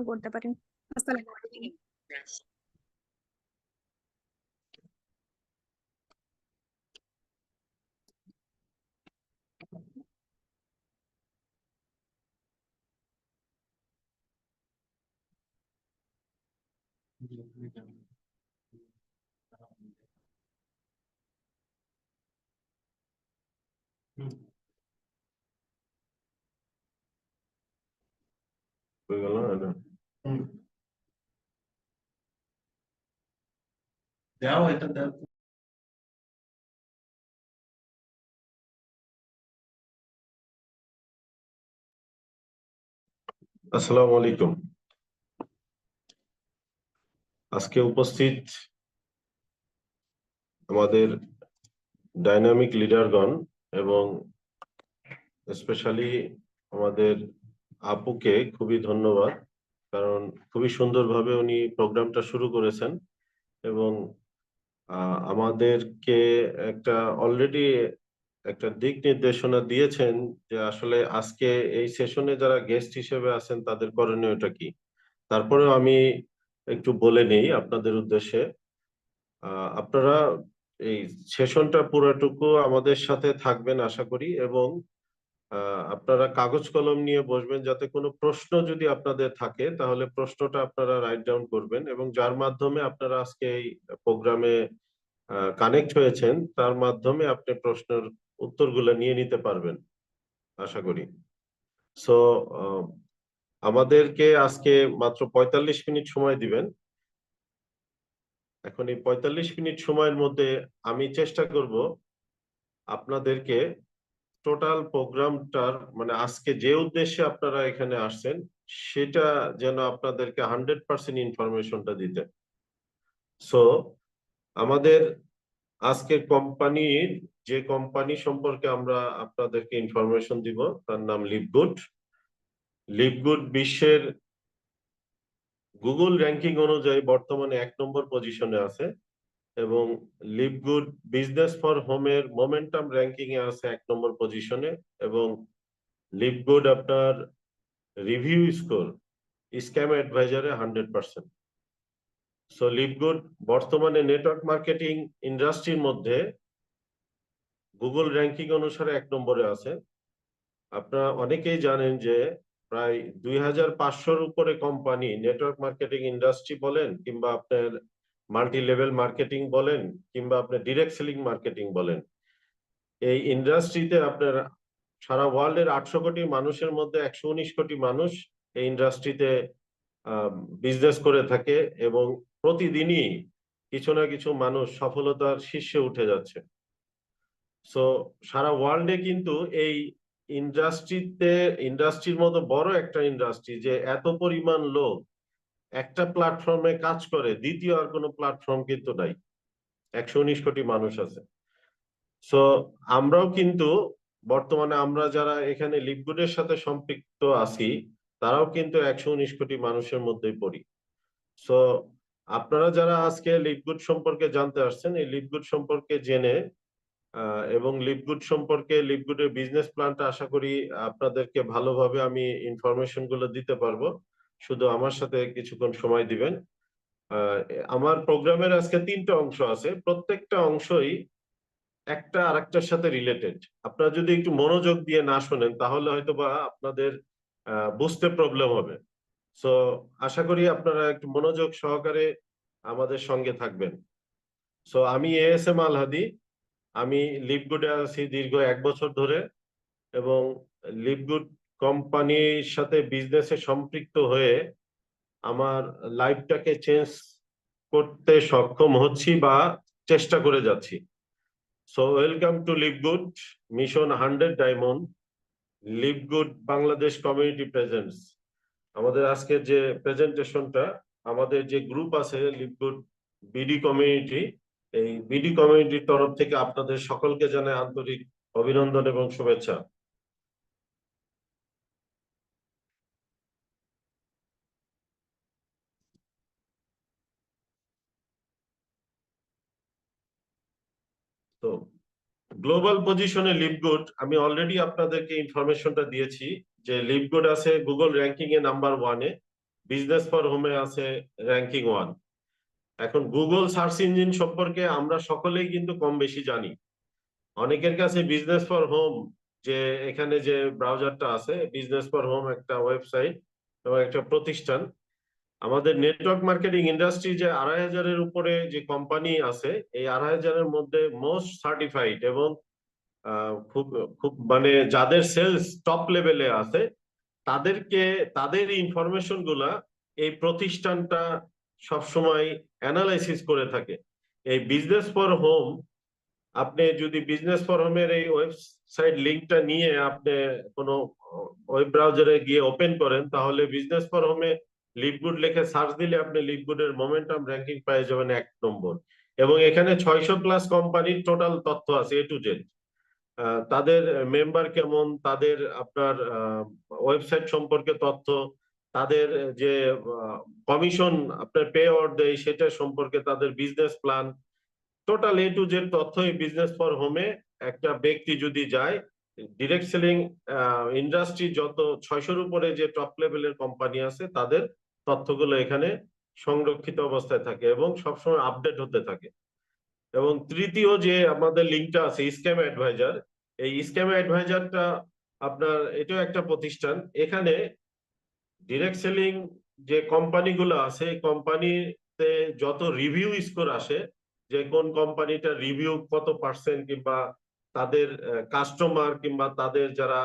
করতে পারেন। আসসালামু আলাইকুম। দাও এটা দাও। আসসালামু আলাইকুম। আজকে উপস্থিত আমাদের ডাইনামিক লিডারগণ এবং স্পেশালি আমাদের আপুকে খুবই ধন্যবাদ, কারণ খুবই সুন্দরভাবে উনি প্রোগ্রামটা শুরু করেছেন এবং আমাদেরকে একটা অলরেডি একটা দিক নির্দেশনা দিয়েছেন যে আসলে আজকে এই সেশনে যারা গেস্ট হিসেবে আছেন তাদের করণীয়টা কি। তারপরেও আমি একটু বলে নেই আপনাদের উদ্দেশ্যে। আপনারা এই সেশনটা পুরোটুকু আমাদের সাথে থাকবেন আশা করি, এবং আপনারা কাগজ কলম নিয়ে বসবেন, যাতে কোনো প্রশ্ন যদি আপনাদের থাকে তাহলে প্রশ্নটা আপনারা রাইট ডাউন করবেন, এবং যার মাধ্যমে আপনারা আজকে এই প্রোগ্রামে কানেক্ট হয়েছেন তার মাধ্যমে আপনি প্রশ্নের উত্তরগুলো নিয়ে নিতে পারবেন আশা করি। সো আমাদেরকে আজকে মাত্র ৪৫ মিনিট সময় দিবেন। এখন এই ৪৫ মিনিট সময়ের মধ্যে আমি চেষ্টা করব আপনাদেরকে টোটাল প্রোগ্রামটার মানে আজকে যে উদ্দেশ্যে আপনারা এখানে আসছেন সেটা যেন আপনাদেরকে 100% ইনফরমেশনটা দিতে। সো আমাদের আজকের কোম্পানির যে কোম্পানি সম্পর্কে আমরা আপনাদেরকে ইনফরমেশন দিব তার নাম লিভগুড। লিভগুড বিশ্বের গুগল র্যাঙ্কিং অনুযায়ী বর্তমানে ১ নম্বর পজিশনে আছে, এবং লিভগুড বিজনেস ফর হোমের মোমেন্টাম র্যাঙ্কিং এ আছে ১ নম্বর পজিশনে, এবং লিভগুড আপনার রিভিউ স্কোর স্ক্যাম অ্যাডভাইজারে 100%। সো লিভগুড বর্তমানে নেটওয়ার্ক মার্কেটিং ইন্ডাস্ট্রির মধ্যে গুগল র্যাঙ্কিং অনুসারে ১ নম্বরে আছে। আপনারা অনেকেই জানেন যে প্রায় ২৫০০-র উপরে কোম্পানি নেটওয়ার্ক মার্কেটিং ইন্ডাস্ট্রি বলেন, কিংবা আপনার মাল্টি লেভেল মার্কেটিং বলেন, কিংবা আপনার ডিরেক্ট সেলিং মার্কেটিং বলেন, এই ইন্ডাস্ট্রিতে আপনার সারা ওয়ার্ল্ডের ৮০০ কোটি মানুষের মধ্যে ১১৯ কোটি মানুষ এই ইন্ডাস্ট্রিতে বিজনেস করে থাকে, এবং প্রতিদিনই কিছু না কিছু মানুষ সফলতার শীর্ষে উঠে যাচ্ছে। সো সারা ওয়ার্ল্ডে কিন্তু এই ইন্ডাস্ট্রির মতো বড় একটা ইন্ডাস্ট্রি যে এত পরিমাণ লোক একটা প্ল্যাটফর্মে কাজ করে, দ্বিতীয় আর কোনো প্ল্যাটফর্ম কিন্তু নাই। ১১৯ কোটি মানুষ আছে। সো আমরাও কিন্তু বর্তমানে আমরা যারা এখানে লিভগুডের সাথে সম্পৃক্ত আছি তারাও কিন্তু ১১৯ কোটি মানুষের মধ্যেই পড়ি। সো আপনারা যারা আজকে লিভগুড সম্পর্কে জানতে আসছেন, এই লিভগুড সম্পর্কে জেনে এবং লিভগুড সম্পর্কে লিভগুডের বিজনেস প্ল্যানটা আশা করি আপনাদেরকে ভালোভাবে আমি ইনফরমেশন গুলো দিতে পারবো। শুধু আমার সাথে কিছুক্ষণ সময় দিবেন। আমার প্রোগ্রামের আজকে ৩টা অংশ আছে, প্রত্যেকটা অংশই একটা আরেকটার সাথে রিলেটেড। আপনারা যদি একটু মনোযোগ দিয়ে না শোনেন তাহলে হয়তো বা আপনাদের বুঝতে প্রবলেম হবে। সো আশা করি আপনারা একটু মনোযোগ সহকারে আমাদের সঙ্গে থাকবেন। সো আমি এএসএম আল হাদি, আমি লিভগুডে আছি দীর্ঘ ১ বছর ধরে, এবং লিভগুড কোম্পানির সাথে বিজনেসে সম্পৃক্ত হয়ে আমার লাইফটাকে চেঞ্জ করতে সক্ষম হচ্ছি বা চেষ্টা করে যাচ্ছি। So welcome to LiveGood mission 100 diamond, LiveGood Bangladesh community presents. আমাদের আজকের যে প্রেজেন্টেশনটা, আমাদের যে গ্রুপ আছে লিভগুড বিডি কমিউনিটি, এই বিডি কমিউনিটির তরফ থেকে আপনাদের সকলকে জানাই আন্তরিক অভিনন্দন এবং শুভেচ্ছা। তো গ্লোবাল পজিশনে লিভগুড, আমি অলরেডি আপনাদেরকে ইনফরমেশনটা দিয়েছি যে লিভগুড আছে গুগল র্যাঙ্কিং এ নাম্বার 1-এ, বিজনেস ফর হোমে আছে র্যাঙ্কিং 1। এখন গুগল সার্চ ইঞ্জিন সম্পর্কে আমরা সকলেই কিন্তু কম বেশি জানি। অনেকের কাছে বিজনেস ফর হোম, যে এখানে যে ব্রাউজারটা আছে, বিজনেস ফর হোম একটা ওয়েবসাইট এবং একটা প্রতিষ্ঠান। আমাদের নেটওয়ার্ক মার্কেটিং ইন্ডাস্ট্রি যে 2,500-এর উপরে যে কোম্পানি আছে, এই 2,500-এর মধ্যে মোস্ট সার্টিফাইড এবং খুব খুব মানে যাদের সেলস টপ লেভেলে আছে, তাদের ইনফরমেশন গুলা এই প্রতিষ্ঠানটা সবসময় অ্যানালাইসিস করে থাকে। এই বিজনেস ফর হোম, আপনি যদি বিজনেস ফর হোমের এই ওয়েবসাইট লিঙ্কটা নিয়ে আপনি কোনো ওয়েব ব্রাউজারে গিয়ে ওপেন করেন, তাহলে বিজনেস ফর হোমে লিভগুড লিখে সার্চ দিলে আপনি লিভগুডের মোমেন্টাম র্যাঙ্কিং পেয়ে যাবেন 1 নম্বর। এবং এখানে 600+ কোম্পানির টোটাল তথ্য আছে A to Z। তাদের মেম্বার কেমন, তাদের আপনার ওয়েবসাইট সম্পর্কে তথ্য, তাদের যে কমিশন আপনার পে অর দেয় সেটা সম্পর্কে, তাদের business plan, total A to Z তথ্য এই বিজনেস ফর হোমে একটা ব্যক্তি যদি যায়, ডিরেক্ট সেলিং ইন্ডাস্ট্রি যত 600-এর উপরে যে টপ লেভেলের কোম্পানি আছে তাদের তথ্যগুলো এখানে সংরক্ষিত অবস্থায় থাকে এবং সবসময় আপডেট হতে থাকে। এবং তৃতীয় যে আমাদের লিঙ্কটা আছে স্ক্যাম অ্যাডভাইজার, এই স্ক্যাম অ্যাডভাইজারটা আপনার এটাও একটা প্রতিষ্ঠান। এখানে ডিরেক্ট সেলিং যে কোম্পানিগুলো আছে, এই কোম্পানিতে যত রিভিউ স্কোর আসে, যে কোন কোম্পানিটা রিভিউ কত পার্সেন্ট, কিংবা তাদের কাস্টমার কিংবা তাদের যারা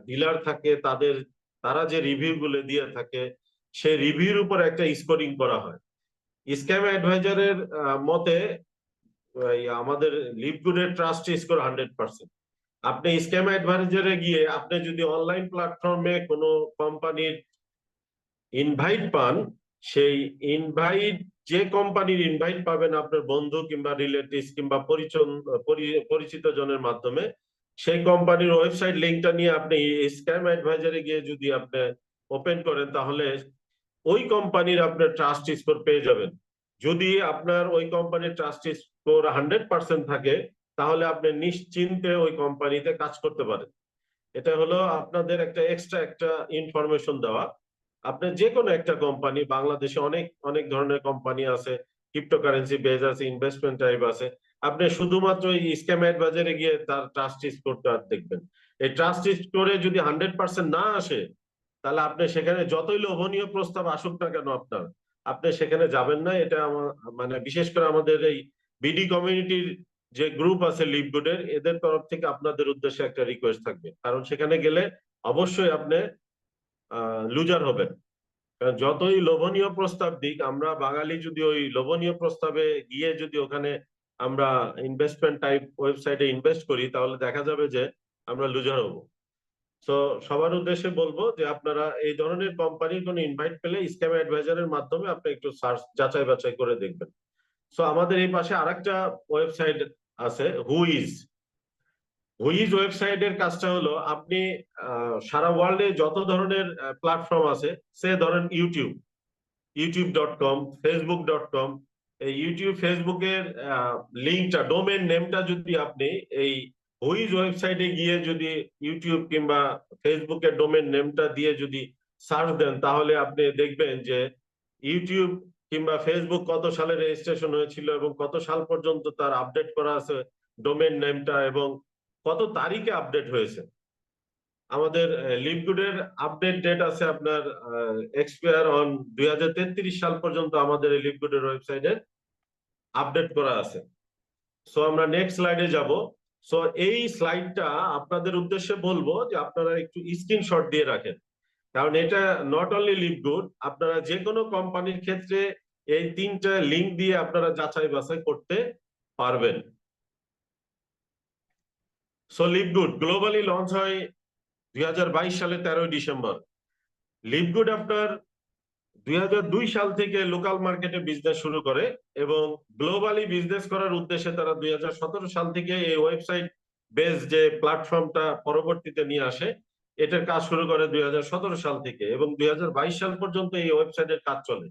ডিলার থাকে তারা যে রিভিউ গুলো দিয়ে থাকে, সেই রিভিউর উপর একটা স্কোরিং করা হয়। স্ক্যাম অ্যাডভাইজারের মতে আমাদের লিভগুডের ট্রাস্ট স্কোর 100%। আপনি স্ক্যাম অ্যাডভাইজারে গিয়ে আপনি যদি অনলাইন প্ল্যাটফর্মে কোনো কোম্পানির ইনভাইট পান, সেই ইনভাইট, যে কোম্পানির ইনভাইট পাবেন আপনার বন্ধু কিংবা রিলেটিভস কিংবা পরিচিত জনের মাধ্যমে, সেই কোম্পানির ওয়েবসাইট লিঙ্কটা নিয়ে আপনি স্ক্যাম অ্যাডভাইজারে গিয়ে যদি আপনি ওপেন করেন, তাহলে ওই কোম্পানির আপনার ট্রাস্ট স্কোর পেয়ে যাবেন। যদি আপনার ওই কোম্পানির ট্রাস্ট স্কোর 100% থাকে, তাহলে আপনি নিশ্চিন্তে ওই কোম্পানিতে কাজ করতে পারেন। এটা হলো আপনাদের একটা এক্সট্রা একটা ইনফরমেশন দেওয়া। আপনি যে কোনো একটা কোম্পানি, বাংলাদেশে অনেক অনেক ধরনের কোম্পানি আছে, ক্রিপ্টোকারেন্সি বেজ আছে, ইনভেস্টমেন্ট টাইপ আছে, আপনি শুধুমাত্র এই স্ক্যাম অ্যাডভাইজারে গিয়ে তার ট্রাস্ট স্কোরটা দেখবেন। এই ট্রাস্ট স্কোরে যদি 100% না আসে, তাহলে আপনি সেখানে যতই লোভনীয় প্রস্তাব আসুক না কেন আপনি সেখানে যাবেন না। এটা আমার মানে বিশেষ করে আমাদের এই বিডি কমিউনিটির যে গ্রুপ আছে লিভগুডের, এদের তরফ থেকে আপনাদের উদ্দেশ্যে একটা রিকোয়েস্ট থাকবে, কারণ সেখানে গেলে অবশ্যই আপনি লুজার হবেন। কারণ যতই লোভনীয় প্রস্তাব দিক, আমরা বাঙালি যদি ওই লোভনীয় প্রস্তাবে গিয়ে যদি ওখানে আমরা ইনভেস্টমেন্ট টাইপ ওয়েবসাইটে ইনভেস্ট করি, তাহলে দেখা যাবে যে আমরা লুজার হব। তো সবার উদ্দেশ্যে বলবো যে আপনারা এই ধরনের কোম্পানির কোনো ইনভাইট পেলে স্ক্যাম অ্যাডভাইজারের মাধ্যমে আপনি একটু সার্চ যাচাই বাছাই করে দেখবেন। সো আমাদের এই পাশে আরেকটা ওয়েবসাইট আছে হুইজ ওয়েবসাইটের কাজটা হলো, আপনি সারা ওয়ার্ল্ডে যত ধরনের প্ল্যাটফর্ম আছে, সে ধরেন youtube.com, facebook.com, এই ইউটিউব ফেসবুকের লিঙ্কটা, ডোমেন নেমটা যদি আপনি এই হুইজ ওয়েবসাইটে গিয়ে যদি ইউটিউব কিংবা ফেসবুকের ডোমেন নেমটা দিয়ে যদি সার্চ দেন, তাহলে আপনি দেখবেন যে ইউটিউব কিংবা ফেসবুক কত সালে রেজিস্ট্রেশন হয়েছিল এবং কত সাল পর্যন্ত তার আপডেট করা আছে ডোমেন নেমটা, এবং কত তারিখে আপডেট হয়েছে। আমাদের লিভগুডের আপডেট ডেট আছে আপনার এক্সপায়ার অন 2033 সাল পর্যন্ত আমাদের এই লিভগুডের ওয়েবসাইটে আপডেট করা আছে। সো আমরা নেক্সট স্লাইডে যাব। সো এই স্লাইডটা আপনাদের উদ্দেশ্যে বলবো যে আপনারা একটু স্ক্রিনশট দিয়ে রাখেন, কারণ এটা নট অনলি লিভগুড, আপনারা যে কোনো কোম্পানির ক্ষেত্রে এই 3টা লিঙ্ক দিয়ে আপনারা যাচাই বাছাই করতে পারবেন। সো লিভগুড গ্লোবালি লঞ্চ হয় 2022 সালে 13 ডিসেম্বর। লিভগুড আপনার 2002 সাল থেকে লোকাল মার্কেটে বিজনেস শুরু করে এবং গ্লোবালি বিজনেস করার উদ্দেশ্যে তারা 2017 সাল থেকে এই ওয়েবসাইট বেস যে প্ল্যাটফর্মটা পরবর্তীতে নিয়ে আসে, এটার কাজ শুরু করে 2017 সাল থেকে এবং 2022 সাল পর্যন্ত এই ওয়েবসাইটের কাজ চলে।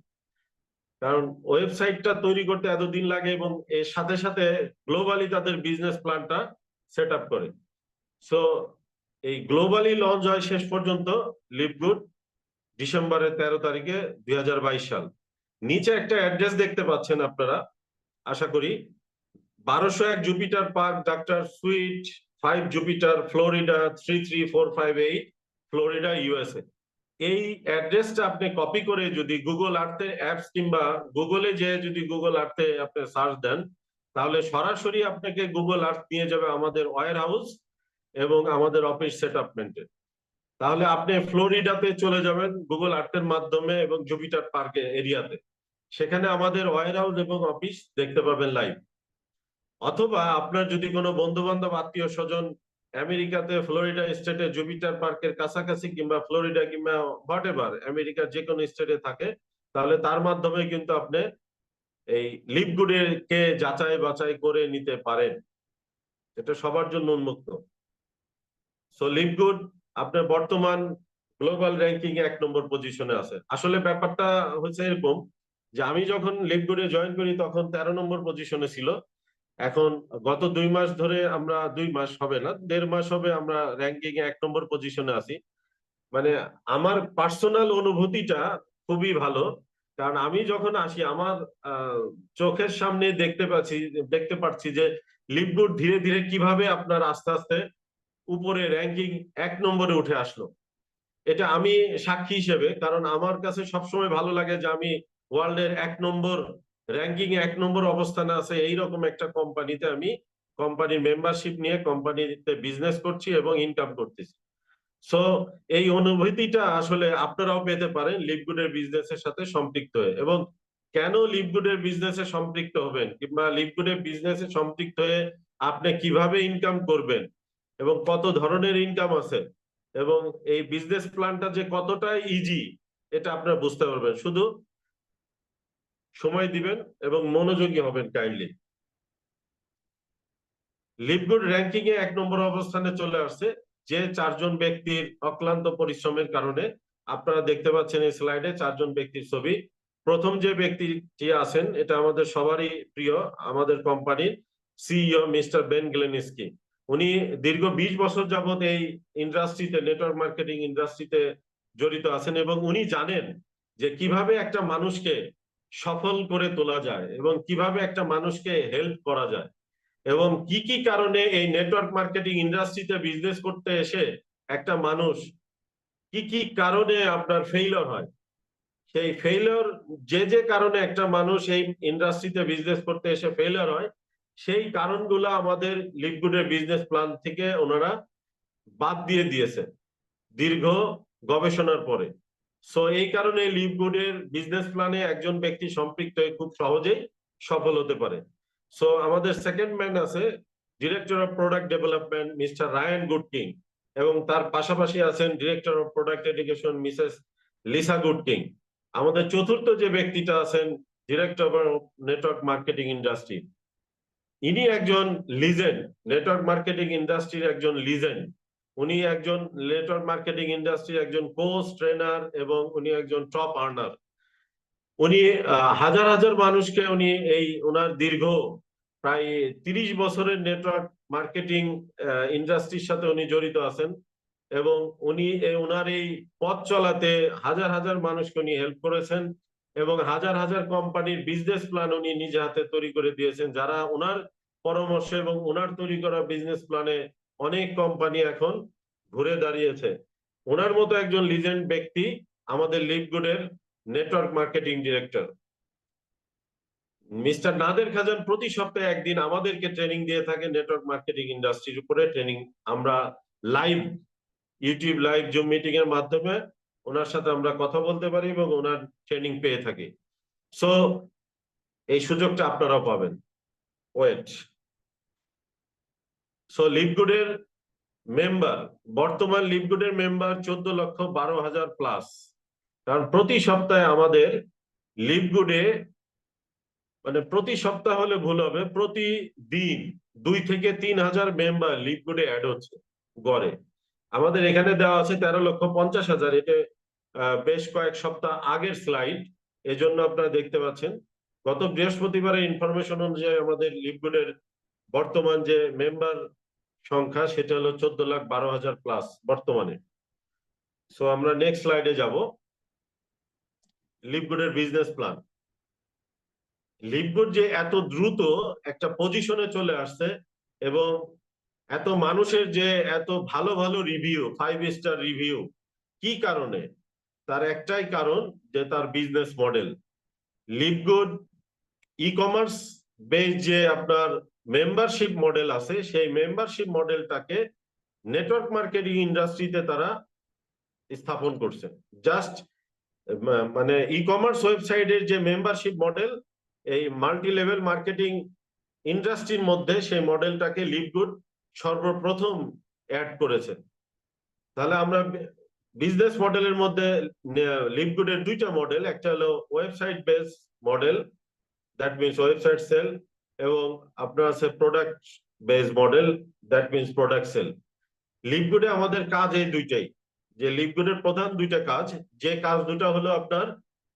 কারণ ওয়েবসাইটটা তৈরি করতে এতদিন লাগে এবং এর সাথে সাথে গ্লোবালি তাদের বিজনেস প্ল্যানটা সেট আপ করে। সো এই গ্লোবালি লঞ্চ হয় শেষ পর্যন্ত লিভগুড ডিসেম্বরের 13 তারিখে 2022 সাল। নিচে একটা অ্যাড্রেস দেখতে পাচ্ছেন আপনারা, আশা করি 1201 Jupiter park, doctor sweet 5 Jupiter, Florida 33458, Florida, USA. এই অ্যাড্রেসটা আপনি কপি করে যদি গুগল আর্থে অ্যাপস কিংবা গুগলে যে যদি গুগল আর্থে আপনি সার্চ দেন, তাহলে সরাসরি আপনাকে গুগল আর্থ নিয়ে যাবে আমাদের ওয়্যার হাউস এবং আমাদের অফিস সেটআপমেন্টে। তাহলে আপনি ফ্লোরিডাতে চলে যাবেন গুগল আর্থের মাধ্যমে এবং জুপিটার পার্ক এরিয়াতে, সেখানে আমাদের ওয়্যার হাউস এবং অফিস দেখতে পাবেন লাইভ। অথবা আপনার যদি কোনো বন্ধু বান্ধব আত্মীয় স্বজন আমেরিকাতে ফ্লোরিডা স্টেটে জুপিটার পার্কের কাছাকাছি কিংবা ফ্লোরিডা কিংবা হোয়াটএভার আমেরিকার যে কোনো স্টেটে থাকে, তাহলে তার মাধ্যমে কিন্তু আপনি এই লিভগুডের কে যাচাই বাছাই করে নিতে পারেন। এটা সবার জন্য উন্মুক্ত। সো লিভগুড আপনার বর্তমান গ্লোবাল র্যাঙ্কিং এ 1 নম্বর পজিশনে আছে। আসলে ব্যাপারটা হচ্ছে এরকম যে আমি যখন লিভগুডে জয়েন করি তখন 13 নম্বর পজিশনে ছিল। এখন গত 2 মাস ধরে আমরা, 2 মাস হবে না, 1.5 মাস হবে আমরা র্যাঙ্কিং এ 1 নম্বর পজিশনে আছি। মানে আমার পার্সোনাল অনুভূতিটা খুবই ভালো, কারণ আমি যখন আসি আমার চোখের সামনে দেখতে পাচ্ছি যে লিভগুড ধীরে ধীরে কিভাবে আপনার আস্তে আস্তে উপরে র্যাঙ্কিং 1 নম্বরে উঠে আসলো। এটা আমি সাক্ষী হিসেবে, কারণ আমার কাছে সবসময় ভালো লাগে যে আমি ওয়ার্ল্ডের 1 নম্বর র্যাঙ্কিং এ 1 নম্বর অবস্থানে আছে এইরকম একটা কোম্পানিতে আমি কোম্পানির মেম্বারশিপ নিয়ে কোম্পানিতে বিজনেস করছি এবং ইনকাম করতেছি। সো এই অনুভূতিটা আসলে আপনারাও পেতে পারেন লিভগুডের বিজনেসের সাথে সম্পৃক্ত হয়ে। এবং কেন লিভগুডের বিজনেসে সম্পৃক্ত হবেন কিংবা লিভগুডের বিজনেসে সম্পৃক্ত হয়ে আপনি কিভাবে ইনকাম করবেন এবং কত ধরনের ইনকাম আছে এবং এই বিজনেস প্ল্যানটা যে কতটা ইজি এটা আপনারা বুঝতে পারবেন, শুধু সময় দিবেন এবং মনোযোগী হবেন কাইন্ডলি। লিভগুড র্যাঙ্কিং এ 1 নম্বর অবস্থানে চলে আসছে যে 4 জন ব্যক্তির অক্লান্ত পরিশ্রমের কারণে। আপনারা দেখতে পাচ্ছেন এই স্লাইডে 4 জন ব্যক্তির ছবি। প্রথম যে ব্যক্তিটি আছেন এটা আমাদের সবারই প্রিয়, আমাদের কোম্পানির সিইও মিস্টার বেন গ্লেনিস্কি। উনি দীর্ঘ 20 বছর যাবত এই ইন্ডাস্ট্রিতে, নেটওয়ার্ক মার্কেটিং ইন্ডাস্ট্রিতে জড়িত আছেন এবং উনি জানেন যে কিভাবে একটা মানুষকে সফল করে তোলা যায় এবং কিভাবে একটা মানুষকে হেল্প করা যায় এবং কি কি কারণে এই নেটওয়ার্ক মার্কেটিং ইন্ডাস্ট্রিতে বিজনেস করতে এসে একটা মানুষ কি কি কারণে আপনার ফেইলিওর হয়। সেই ফেইলিওর যে কারণে একটা মানুষ এই ইন্ডাস্ট্রিতে বিজনেস করতে এসে ফেইলিওর হয়, সেই কারণগুলো আমাদের লিভগুডের বিজনেস প্ল্যান থেকে ওনারা বাদ দিয়ে দিয়েছে দীর্ঘ গবেষণার পরে। সো এই কারণে লিভগুডের বিজনেস প্ল্যানে একজন ব্যক্তি সম্পৃক্ত হয়ে খুব সহজেই সফল হতে পারে। সো আমাদের সেকেন্ড ম্যান আছে director of product development mister Ryan Goodking এবং তার পাশাপাশি আছেন director of product education missus Lisa Goodking. আমাদের চতুর্থ যে ব্যক্তিটা আছেন director of network marketing industry, ইনি একজন লিজেন্ড, নেটওয়ার্ক মার্কেটিং ইন্ডাস্ট্রির একজন লিজেন্ড। উনি একজন নেটওয়ার্ক মার্কেটিং ইন্ডাস্ট্রির একজন কোচ ট্রেনার এবং উনি একজন টপ আর্নার। উনি হাজার হাজার মানুষকে উনি এই ওনার দীর্ঘ প্রায় 30 বছরের নেটওয়ার্ক মার্কেটিং ইন্ডাস্ট্রির সাথে উনি জড়িত আছেন এবং উনি ওনার এই পথ চলাতে হাজার হাজার মানুষকে উনি হেল্প করেছেন এবং হাজার হাজার কোম্পানির বিজনেস প্ল্যান উনি নিজে হাতে তৈরি করে দিয়েছেন, যারা ওনার পরামর্শ এবং ওনার তৈরি করা বিজনেস প্ল্যানে অনেক কোম্পানি এখন ঘুরে দাঁড়িয়েছে। ওনার মতো একজন লিজেন্ড ব্যক্তি আমাদের লিভগুডের network marketing director mister Nader Khazan প্রতি সপ্তাহে একদিন আমাদেরকে ট্রেনিং দিয়ে থাকে নেটওয়ার্ক মার্কেটিং ইন্ডাস্ট্রির উপরে। ট্রেনিং আমরা live YouTube live zoom meeting এর মাধ্যমে ওনার সাথে আমরা কথা বলতে পারি এবং ওনার ট্রেনিং পেয়ে থাকি। সো এই সুযোগটা আপনারাও পাবেন। ওয়েট, সো লিভগুডের মেম্বার, বর্তমান লিভগুডের মেম্বার 14,12,000 প্লাস। কারণ প্রতি সপ্তাহে আমাদের লিভগুডে, মানে প্রতি সপ্তাহ হলে ভুল হবে, প্রতিদিন 2 থেকে 3,000 মেম্বার লিভগুডে অ্যাড হচ্ছে গড়ে। আমাদের এখানে দেওয়া আছে 13,50,000, এটা বেশ কয়েক সপ্তাহ আগের স্লাইড, এজন্য আপনারা দেখতে পাচ্ছেন। গত বৃহস্পতিবারের ইনফরমেশন অনুযায়ী আমাদের লিভগুডের বর্তমান যে মেম্বার সংখ্যা সেটা হলো 14,12,000 প্লাস বর্তমানে। সো আমরা নেক্সট স্লাইডে যাব। লিভগুডের বিজনেস প্ল্যান। লিভগুড যে এত দ্রুত একটা পজিশনে চলে আসছে এবং এত মানুষের যে এত ভালো ভালো রিভিউ, 5 স্টার রিভিউ, কি কারণে? তার একটাই কারণ যে তার business model. LiveGood e commerce base যে আপনার মেম্বারশিপ মডেল আছে, সেই মেম্বারশিপ মডেলটাকে নেটওয়ার্ক মার্কেটিং ইন্ডাস্ট্রিতে তারা স্থাপন করছে। জাস্ট মানে ই কমার্স ওয়েবসাইটের যে মেম্বারশিপ মডেল, এই মাল্টি লেভেল মার্কেটিং ইন্ডাস্ট্রির মধ্যে সেই মডেলটাকে লিভগুড সর্বপ্রথম অ্যাড করেছে। তাহলে আমরা বিজনেস মডেলের মধ্যে লিভগুডের দুইটা মডেল, একটা হলো website base model, that means website sale, এবং আপনার আছে product base model, that means product sale. লিভগুডে আমাদের কাজ এই দুইটাই, যে লিভগুডের প্রধান দুইটা কাজ, যে কাজ দুটা হলো আপনার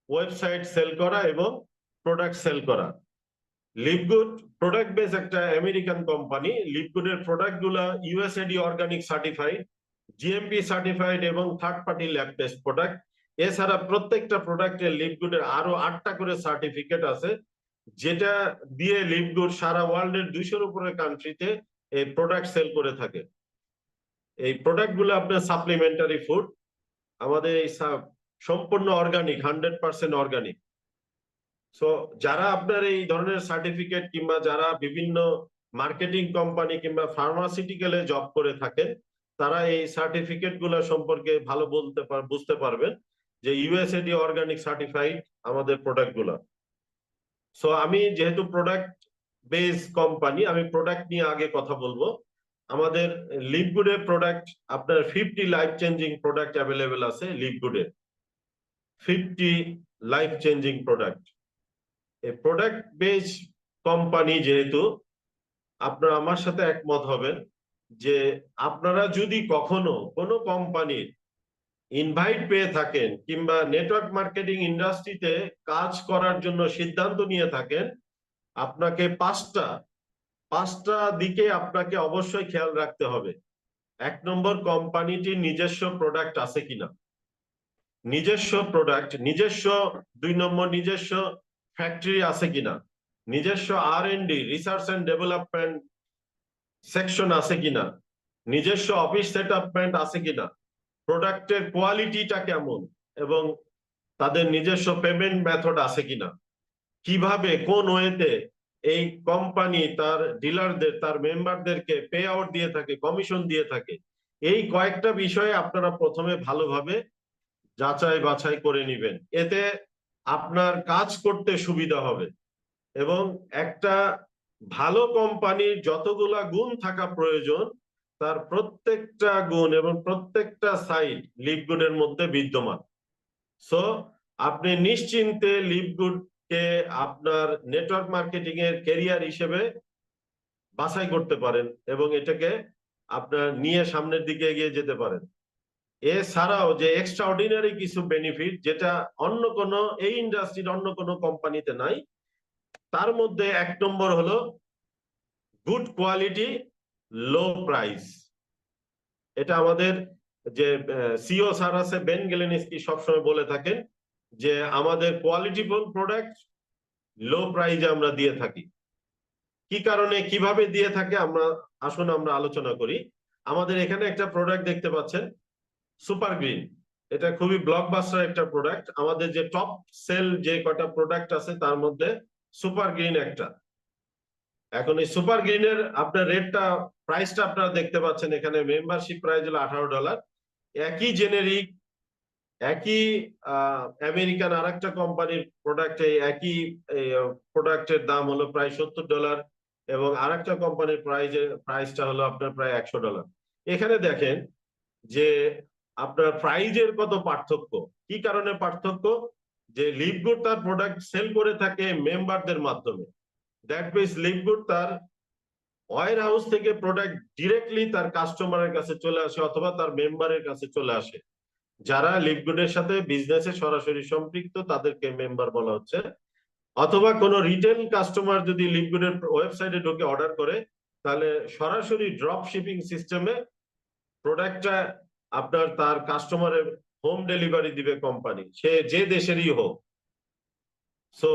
ওয়েবসাইট সেল করা এবং প্রোডাক্ট সেল করা। লিভগুড প্রোডাক্ট বেস একটা আমেরিকান কোম্পানি। লিভগুডের প্রোডাক্ট গুলা ইউএসএডি অর্গানিক সার্টিফাইড, জিএমপি সার্টিফাইড এবং third party lab test product. এছাড়া প্রত্যেকটা প্রোডাক্টের লিভগুডের আরো 8টা করে সার্টিফিকেট আছে, যেটা দিয়ে লিভগুড সারা ওয়ার্ল্ডের 200-র উপরে কান্ট্রিতে এই প্রোডাক্ট সেল করে থাকে। এই প্রোডাক্ট গুলো আপনার সাপ্লিমেন্টারি ফুড, আমাদের এই সম্পূর্ণ অর্গানিক, 100% অর্গানিক। সো যারা আপনার এই ধরনের সার্টিফিকেট কিংবা যারা বিভিন্ন মার্কেটিং কোম্পানি কিংবা ফার্মাসিউটিক্যালে জব করে থাকেন, তারা এই সার্টিফিকেট গুলো সম্পর্কে ভালো বুঝতে পারবেন যে ইউএসএডি অর্গানিক সার্টিফাইড আমাদের প্রোডাক্ট গুলা। সো আমি যেহেতু প্রোডাক্ট বেস কোম্পানি, আমি প্রোডাক্ট নিয়ে আগে কথা বলবো। আমাদের লিভগুডের প্রোডাক্ট আপনার 50 লাইফ চেঞ্জিং প্রোডাক্ট অ্যাভেলেবেল আছে লিভগুডের, 50 লাইফ চেঞ্জিং প্রোডাক্ট। এই প্রোডাক্ট বেস কোম্পানি যেহেতু, আপনারা আমার সাথে একমত হবেন যে আপনারা যদি কখনো কোনো কোম্পানির ইনভাইট পেয়ে থাকেন কিংবা নেটওয়ার্ক মার্কেটিং ইন্ডাস্ট্রিতে কাজ করার জন্য সিদ্ধান্ত নিয়ে থাকেন, আপনাকে পাঁচটা দিকে আপনাকে অবশ্যই খেয়াল রাখতে হবে। 1 নম্বর, কোম্পানিটির নিজস্ব প্রোডাক্ট আছে কিনা, নিজস্ব প্রোডাক্ট, নিজস্ব 2 নম্বর, নিজস্ব ফ্যাক্টরি আছে কিনা, নিজস্ব R&D research and development section আছে কিনা, নিজস্ব অফিস সেটআপমেন্ট আছে কিনা, প্রোডাক্টের কোয়ালিটিটা কেমন, এবং তাদের নিজস্ব পেমেন্ট মেথড আছে কিনা, কিভাবে কোন ওয়েতে এই কোম্পানি তার ডিলারদের, তার মেম্বারদেরকে পে আউট দিয়ে থাকে, কমিশন দিয়ে থাকে। এই কয়েকটা বিষয়ে আপনারা প্রথমে ভালোভাবে যাচাই বাছাই করে নেবেন, এতে আপনার কাজ করতে সুবিধা হবে। এবং একটা ভালো কোম্পানির যতগুলা গুণ থাকা প্রয়োজন, তার প্রত্যেকটা গুণ এবং প্রত্যেকটা সাইড লিভগুডের মধ্যে বিদ্যমান। সো আপনি নিশ্চিন্তে লিভগুড কে আপনার নেটওয়ার্ক মার্কেটিং এর ক্যারিয়ার হিসেবে বাছাই করতে পারেন এবং এটাকে আপনার নিয়ে সামনের দিকে এগিয়ে যেতে পারেন। এছাড়াও যে এক্সট্রা অর্ডিনারি কিছু বেনিফিট, যেটা অন্য কোনো এই ইন্ডাস্ট্রির অন্য কোনো কোম্পানিতে নাই, তার মধ্যে 1 নম্বর হলো গুড কোয়ালিটি, লো প্রাইস। এটা আমাদের যে সিও স্যার আছে, বেন গেলেনিস্কি, সবসময় বলে থাকেন যে আমাদের কোয়ালিটিফুল প্রোডাক্ট লো প্রাইসে আমরা দিয়ে থাকি। কি কারণে, কিভাবে দিয়ে থাকে আসুন আমরা আলোচনা করি। আমাদের এখানে একটা প্রোডাক্ট দেখতে পাচ্ছেন, সুপার গ্রিন। এটা খুবই ব্লকবাস্টার একটা প্রোডাক্ট। আমাদের যে টপ সেল যে কটা প্রোডাক্ট আছে তার মধ্যে সুপার গ্রিন একটা। এখন এই সুপার গ্রিনের আপনার রেটটা, প্রাইসটা আপনারা দেখতে পাচ্ছেন এখানে। মেম্বারশিপ প্রাইস হলো $18। একই জেনেরিক, একই আমেরিকান আর একটা কোম্পানির প্রোডাক্টে একই প্রোডাক্টের দাম হলো প্রায় $70, এবং আর একটা কোম্পানির প্রাইসটা হলো আপনার প্রায় $100। এখানে দেখেন যে আপনার প্রাইজের কত পার্থক্য। কি কারণে পার্থক্য? যে লিভগুড তার প্রোডাক্ট সেল করে থাকে মেম্বারদের মাধ্যমে। দ্যাট মিনস লিভগুড তার ওয়্যার হাউস থেকে প্রোডাক্ট ডিরেক্টলি তার কাস্টমারের কাছে চলে আসে অথবা তার মেম্বারের কাছে চলে আসে। যারা লিভগুডের সাথে বিজনেসে সরাসরি সম্পৃক্ত তাদেরকে মেম্বার বলা হচ্ছে। অথবা কোনো রিটেল কাস্টমার যদি লিভগুডের ওয়েবসাইটে ঢুকে অর্ডার করে, তাহলে সরাসরি ড্রপ শিপিং সিস্টেমে প্রোডাক্টটা আপনার তার কাস্টমারের হোম ডেলিভারি দিবে কোম্পানি, সে যে দেশেরই হোক। সো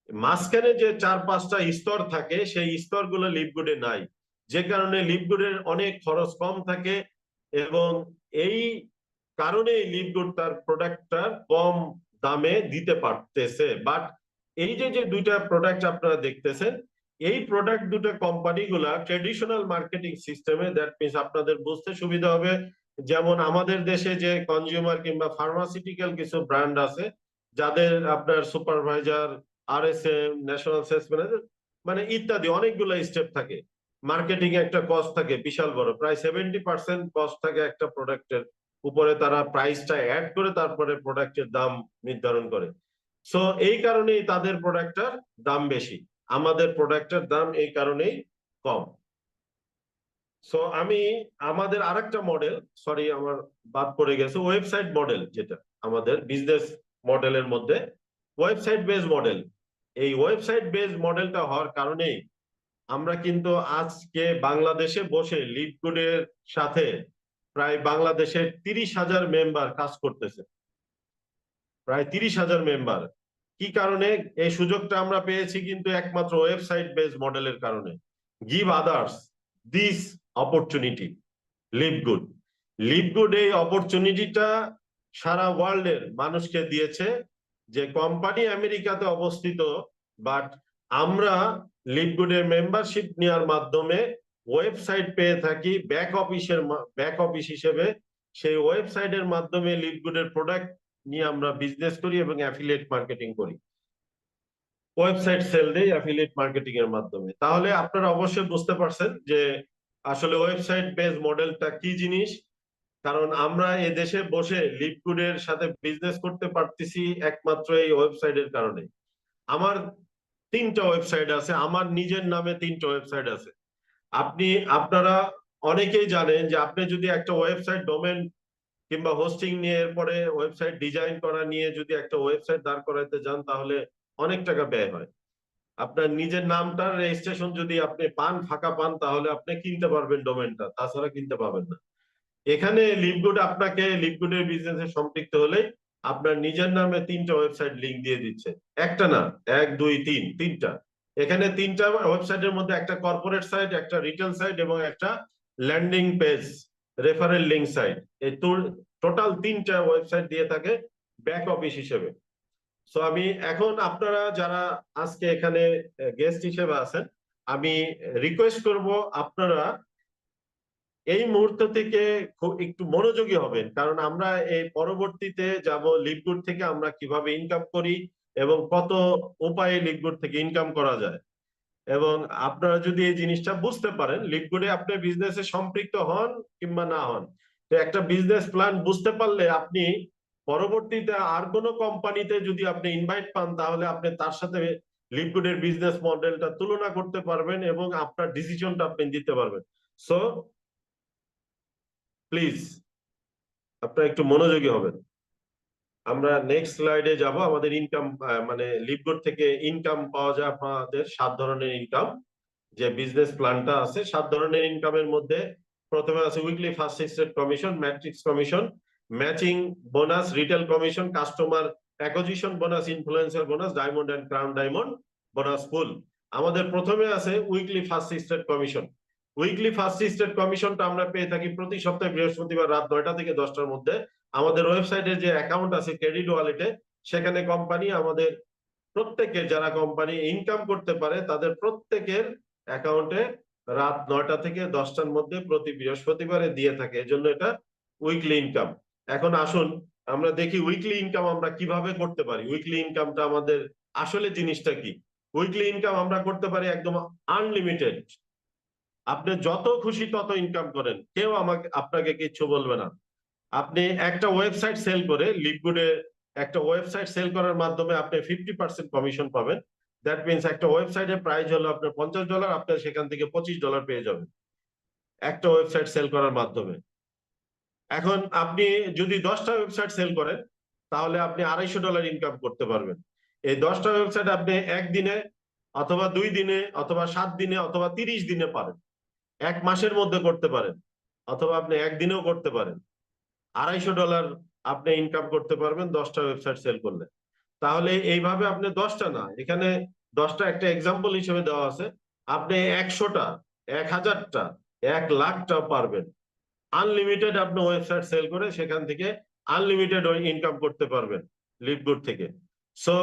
মাঝখানে যে 4-5টা স্তর থাকে সেই স্তরগুলো লিভগুডে নাই, যে কারণে লিভগুডের অনেক খরচ কম থাকে এবং এই কারণে লিভগুড তার প্রোডাক্টটা কম দামে দিতে পারতেছে। বাট এই যে যে দুইটা প্রোডাক্ট আপনারা দেখতেছেন, এই প্রোডাক্ট দুটো কোম্পানিগুলা ট্রেডিশনাল মার্কেটিং সিস্টেমে, দ্যাট মিনস আপনাদের বুঝতে সুবিধা হবে, যেমন আমাদের দেশে যে কনজিউমার কিংবা ফার্মাসিউটিক্যাল কিছু ব্র্যান্ড আছে যাদের আপনার supervisor, RSM, national sales manager মানে ইত্যাদি অনেকগুলো স্টেপ থাকে। মার্কেটিং একটা কস্ট থাকে বিশাল বড়, প্রায় 70% কস্ট থাকে একটা প্রোডাক্টের উপরে, তারা প্রাইসটা অ্যাড করে তারপরে প্রোডাক্টের দাম নির্ধারণ করে। সো এই কারণেই তাদের প্রোডাক্টটার দাম বেশি, আমাদের প্রোডাক্টের দাম এই কারণেই কম। সো আমি আমাদের আরেকটা মডেল, সরি আমার বাদ পড়ে গেছে, ওয়েবসাইট মডেল, যেটা আমাদের বিজনেস মডেলের মধ্যে ওয়েবসাইট বেস মডেল। এই ওয়েবসাইট বেস মডেলটা হওয়ার কারণেই আমরা কিন্তু আজকে বাংলাদেশে বসে লিডগুডের সাথে প্রায় বাংলাদেশের 30,000 মেম্বার কাজ করতেছে, প্রায় 30,000 মেম্বার। কি কারণে এই সুযোগটা আমরা পেয়েছি? কিন্তু একমাত্র ওয়েবসাইট বেস মডেলের কারণে। Give others this opportunity, LiveGood. LiveGood এই অপরচুনিটিটা সারা ওয়ার্ল্ডের মানুষকে দিয়েছে, যে কোম্পানি আমেরিকাতে অবস্থিত, বাট আমরা লিভগুডের মেম্বারশিপ নেওয়ার মাধ্যমে ওয়েবসাইট পেয়ে থাকি ব্যাক অফিস হিসেবে। সেই ওয়েবসাইটের মাধ্যমে লিভগুডের প্রোডাক্ট নিয়ে আমরা বিজনেস করি এবং অ্যাফিলিয়েট মার্কেটিং করি, ওয়েবসাইট সেল দেই অ্যাফিলিয়েট মার্কেটিং এর মাধ্যমে। তাহলে আপনারা অবশ্যই বুঝতে পারছেন যে আসলে ওয়েবসাইট বেস মডেলটা কি জিনিস। কারণ আমরা এ দেশে বসে লিভগুডের সাথে বিজনেস করতে পারতেছি একমাত্র এই ওয়েবসাইটের কারণে। আমার 3টা ওয়েবসাইট আছে, আমার নিজের নামে 3টা ওয়েবসাইট আছে। আপনারা অনেকেই জানেন যে আপনি যদি একটা ওয়েবসাইট ডোমেন কিংবা হোস্টিং নিয়ে এরপরে ওয়েবসাইট ডিজাইন করা নিয়ে যদি একটা ওয়েবসাইট দাঁড় করাইতে যান তাহলে অনেক টাকা ব্যয় হয়। আপনার নিজের নামটার রেজিস্ট্রেশন যদি আপনি পান, ফাঁকা পান, তাহলে আপনি কিনতে পারবেন ডোমেনটা, তাছাড়া কিনতে পাবেন না। এখানে লিভগুড আপনাকে লিভগুডের বিজনেসে সম্পৃক্ত হলে আপনার নিজের নামে 3টা ওয়েবসাইট লিংক দিয়ে দিচ্ছে, একটা না, 1 2 3 3টা। এখানে 3টা ওয়েবসাইটের মধ্যে একটা কর্পোরেট সাইট, একটা রিটেল সাইট এবং একটা landing page referral link site. এই টোটাল 3টা ওয়েবসাইট দিয়ে থাকে ব্যাক অফিস হিসেবে। সো আমি এখন আপনারা যারা আজকে এখানে গেস্ট হিসেবে আছেন, আমি রিকোয়েস্ট করব আপনারা এই মুহূর্ত থেকে খুব একটু মনোযোগী হবেন, কারণ আমরা এই পরবর্তীতে যাব লিভগুড থেকে আমরা কিভাবে ইনকাম করি এবং কত উপায়ে লিভগুড থেকে ইনকাম করা যায়। এবং আপনারা যদি এই জিনিসটা বুঝতে পারেন, লিভগুডে আপনি বিজনেসে সম্পৃক্ত হন কিংবা না হন, তো একটা বিজনেস প্ল্যান বুঝতে পারলে আপনি পরবর্তীতে আর কোনো কোম্পানিতে যদি আপনি ইনভাইট পান তাহলে আপনি তার সাথে লিভগুডের বিজনেস মডেলটা তুলনা করতে পারবেন এবং আপনার ডিসিশনটা আপনি দিতে পারবেন। সো প্লিজ আপনারা একটু মনোযোগী হবেন। আমরা নেক্সট স্লাইডে যাব। আমাদের ইনকাম মানে লিভগুড থেকে ইনকাম পাওয়া যায় আমাদের 7 ধরনের ইনকাম, যে বিজনেস প্ল্যানটা আছে 7 ধরনের ইনকামের মধ্যে প্রথমে আছে weekly first assisted commission, matrix commission, matching bonus, retail commission, customer acquisition bonus, influencer bonus, diamond and crown diamond bonus pool. আমাদের প্রথমে আছে weekly first assisted commission. Weekly first assisted কমিশনটা আমরা পেয়ে থাকি প্রতি সপ্তাহে বৃহস্পতিবার রাত 9টা থেকে 10টার মধ্যে। আমাদের ওয়েবসাইটে যে অ্যাকাউন্ট আছে ক্রেডিট ওয়ালেটে, সেখানে কোম্পানি আমাদের প্রত্যেকের, যারা কোম্পানি ইনকাম করতে পারে তাদের প্রত্যেকের অ্যাকাউন্টে রাত 9টা থেকে 10টার মধ্যে প্রতি বৃহস্পতিবারে দিয়ে থাকে, এজন্য এটা উইকলি ইনকাম। এখন আসুন আমরা দেখি উইকলি ইনকাম আমরা কিভাবে করতে পারি। উইকলি ইনকামটা আমাদের আসলে জিনিসটা কি? উইকলি ইনকাম আমরা করতে পারি একদম আনলিমিটেড, আপনি যত খুশি তত ইনকাম করেন, কেউ আপনাকে কিচ্ছু বলবে না। আপনি একটা ওয়েবসাইট সেল করে, লিভগুডে একটা ওয়েবসাইট সেল করার মাধ্যমে আপনি 50% কমিশন পাবেন। দ্যাট মিনস একটা ওয়েবসাইটের প্রাইস হলো আপনার $50, আপনি সেখান থেকে $25 পেয়ে যাবেন একটা ওয়েবসাইট সেল করার মাধ্যমে। এখন আপনি যদি 10টা ওয়েবসাইট সেল করেন তাহলে আপনি $250 ইনকাম করতে পারবেন। এই 10টা ওয়েবসাইট আপনি একদিনে অথবা 2 দিনে অথবা 7 দিনে অথবা 30 দিনে পারেন, 1 মাসের মধ্যে করতে পারেন, অথবা আপনি একদিনেও করতে পারেন। $250 আপনি ইনকাম করতে পারবেন 10টা ওয়েবসাইট সেল করলে। তাহলে এইভাবে আপনি 10টা না, এখানে 10টা একটা এক্সাম্পল হিসেবে দেওয়া আছে, আপনি 100টা, 1000টা, 1,00,000টা পারবেন। আনলিমিটেড আপনি ওয়েবসাইট সেল করে সেখান থেকে আনলিমিটেড ইনকাম করতে পারবেন লিভগুড থেকে। সো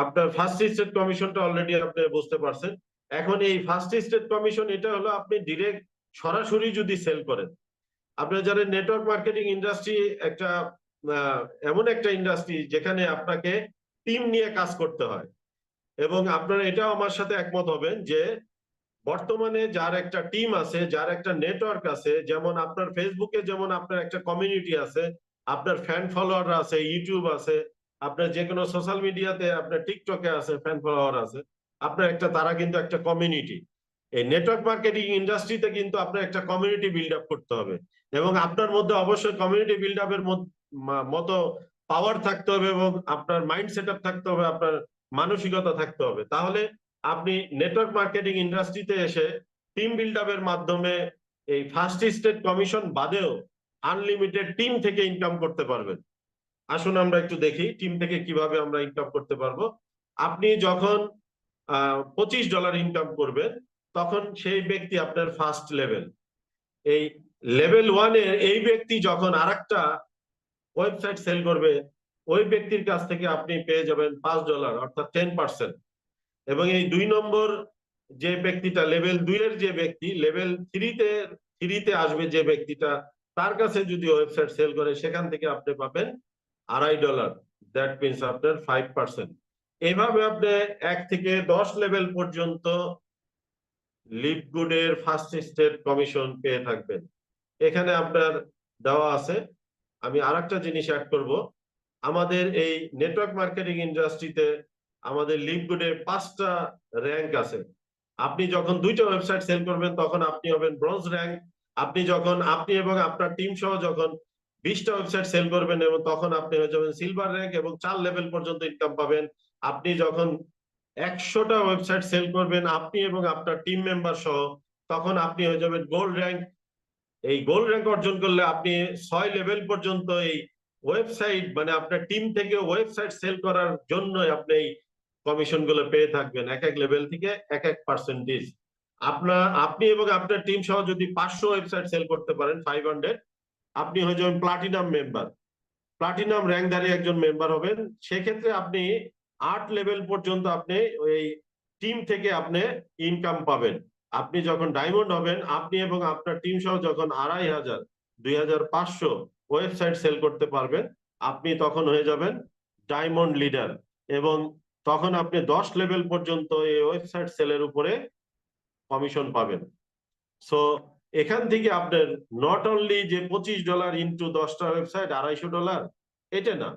আপনার ফার্স্ট স্টেট কমিশনটা অলরেডি আপনি বুঝতে পারছেন। এখন এই ফার্স্ট স্টেট কমিশন এটা হলো আপনি ডিরেক্ট সরাসরি যদি সেল করেন। আপনার যারা নেটওয়ার্ক মার্কেটিং ইন্ডাস্ট্রি একটা এমন একটা ইন্ডাস্ট্রি যেখানে আপনাকে টিম নিয়ে কাজ করতে হয়, এবং আপনারা এটাও আমার সাথে একমত হবেন যে বর্তমানে যার একটা টিম আছে, যার একটা নেটওয়ার্ক আছে, যেমন আপনার ফেসবুকে যেমন আপনার একটা কমিউনিটি আছে, আপনার ফ্যান ফলোয়ার আছে, ইউটিউব আছে, আপনার যে কোনো সোশ্যাল মিডিয়াতে, আপনার টিকটকে আছে ফ্যান ফলোয়ার আছে, আপনার একটা তারা কিন্তু একটা কমিউনিটি। এই নেটওয়ার্ক মার্কেটিং ইন্ডাস্ট্রিতে কিন্তু আপনার একটা কমিউনিটি বিল্ড আপ করতে হবে, এবং আপনার মধ্যে অবশ্যই কমিউনিটি বিল্ড আপের মতো পাওয়ার থাকতে হবে, এবং আপনার মাইন্ড সেট আপ থাকতে হবে, আপনার মানসিকতা থাকতে হবে। তাহলে আপনি নেটওয়ার্ক মার্কেটিং ইন্ডাস্ট্রিতে এসে টিম বিল্ড আপের মাধ্যমে এই ফার্স্ট স্টেট কমিশন বাদেও আনলিমিটেড টিম থেকে ইনকাম করতে পারবেন। আসুন আমরা একটু দেখি টিম থেকে কিভাবে আমরা ইনকাম করতে পারবো। আপনি যখন $25 ইনকাম করবেন, তখন সেই ব্যক্তি আপনার ফার্স্ট লেভেল। এই লেভেল 1-এর এই ব্যক্তি যখন আরেকটা ওয়েবসাইট সেল করবে, ওই ব্যক্তির কাছ থেকে আপনি পেয়ে যাবেন $5, অর্থাৎ 10%। এবং এই 2 নম্বর যে ব্যক্তিটা, লেভেল 2-এর যে ব্যক্তি, লেভেল 3-তে আসবে যে ব্যক্তিটা, তার কাছে যদি ওয়েবসাইট সেল করে সেখান থেকে আপনি পাবেন $2.5। দ্যাট মিনস আপনার 5%। এইভাবে আপনি 1 থেকে 10 লেভেল পর্যন্ত লিভগুডের ফার্স্ট স্টেট কমিশন পেয়ে থাকবেন। এখানে আপনার দেওয়া আছে। আমি আরেকটা জিনিস অ্যাড করব, আমাদের এই নেটওয়ার্ক মার্কেটিং ইন্ডাস্ট্রিতে আমাদের লিভগুডের 5টা র্যাঙ্ক আছে। আপনি যখন 2টা ওয়েবসাইট সেল করবেন তখন আপনি হবেন ব্রোঞ্জ র্যাঙ্ক। আপনি যখন আপনি এবং আপনার টিম সহ যখন 20টা ওয়েবসাইট সেল করবেন, এবং তখন আপনি হয়ে যাবেন সিলভার র্যাঙ্ক, এবং 4 লেভেল পর্যন্ত ইনকাম পাবেন। আপনি যখন 100টা ওয়েবসাইট সেল করবেন আপনি এবং আপনার টিম মেম্বার সহ, তখন আপনি হয়ে যাবেন গোল্ড র্যাঙ্ক। এই গোল্ড র্যাঙ্ক অর্জন করলে আপনি 6 লেভেল পর্যন্ত এই ওয়েবসাইট, মানে আপনার টিম থেকে ওয়েবসাইট সেল করার জন্য আপনি এই কমিশন গুলো পেয়ে থাকবেন। এক এক লেভেল থেকে এক এক পার্সেন্টেজ। আপনি এবং আপনার টিম সহ যদি 500 ওয়েবসাইট সেল করতে পারেন, 500, আপনি হয়ে যাবেন প্লাটিনাম মেম্বার, প্লাটিনাম র্যাঙ্কধারী একজন মেম্বার হবেন। সেক্ষেত্রে আপনি 8 লেভেল পর্যন্ত আপনি ওই টিম থেকে আপনি ইনকাম পাবেন। আপনি যখন ডায়মন্ড হবেন, আপনি এবং আপনার টিম সহ যখন 2500, 2500 ওয়েবসাইট সেল করতে পারবেন, আপনি তখন হয়ে যাবেন ডায়মন্ড লিডার, এবং তখন আপনি 10 লেভেল পর্যন্ত এই ওয়েবসাইট সেলের উপরে কমিশন পাবেন। সো এখান থেকে আপনার নট অনলি যে $25 ইন্টু 10টা ওয়েবসাইট $250, এটা না,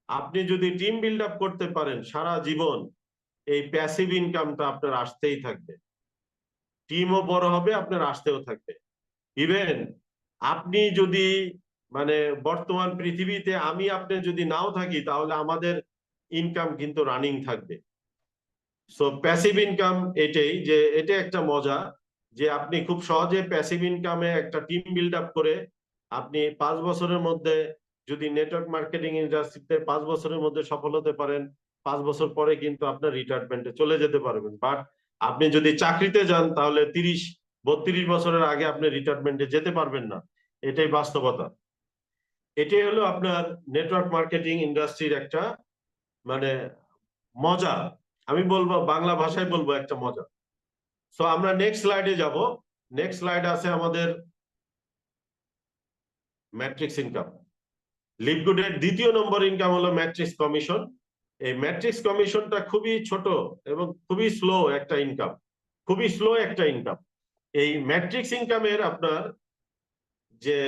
আপনি যদি টিম বিল্ড আপ করতে পারেন সারা জীবন, এই প্যাসিভ ইনকামটা আপনার আসতেই থাকবে। টিমও বড় হবে, আপনার আসতেও থাকবে। ইভেন আপনি যদি, মানে বর্তমান পৃথিবীতে আমি আপনি যদি নাও থাকি, তাহলে আমাদের ইনকাম কিন্তু রানিং থাকবে। সো প্যাসিভ ইনকাম এটাই, যে এটা একটা মজা, যে আপনি খুব সহজে প্যাসিভ ইনকামে একটা টিম বিল্ড আপ করে আপনি 5 বছরের মধ্যে, যদি নেটওয়ার্ক মার্কেটিং ইন্ডাস্ট্রিতে 5 বছরের মধ্যে সফল হতে পারেন, 5 বছর পরে কিন্তু আপনার রিটায়ারমেন্টে চলে যেতে পারবেন। বাট আপনি যদি চাকরিতে যান, তাহলে 30-32 বছরের আগে আপনি রিটায়ারমেন্টে যেতে পারবেন না। এটাই বাস্তবতা। এটাই হলো আপনার নেটওয়ার্ক মার্কেটিং ইন্ডাস্ট্রির একটা, মানে মজা। আমি বলবো, বাংলা ভাষায় বলবো, একটা মজা। সো আমরা নেক্সট স্লাইডে যাব। নেক্সট স্লাইড আছে আমাদের ম্যাট্রিক্স ইনকাম। লিভগুডের 2য় নম্বর ইনকাম হলো ম্যাট্রিক্স কমিশন। এই ম্যাট্রিক্স কমিশনটা খুবই ছোট এবং খুবই স্লো একটা ইনকাম, খুবই স্লো একটা ইনকাম। এই ম্যাট্রিক্স ইনকামের আপনার যে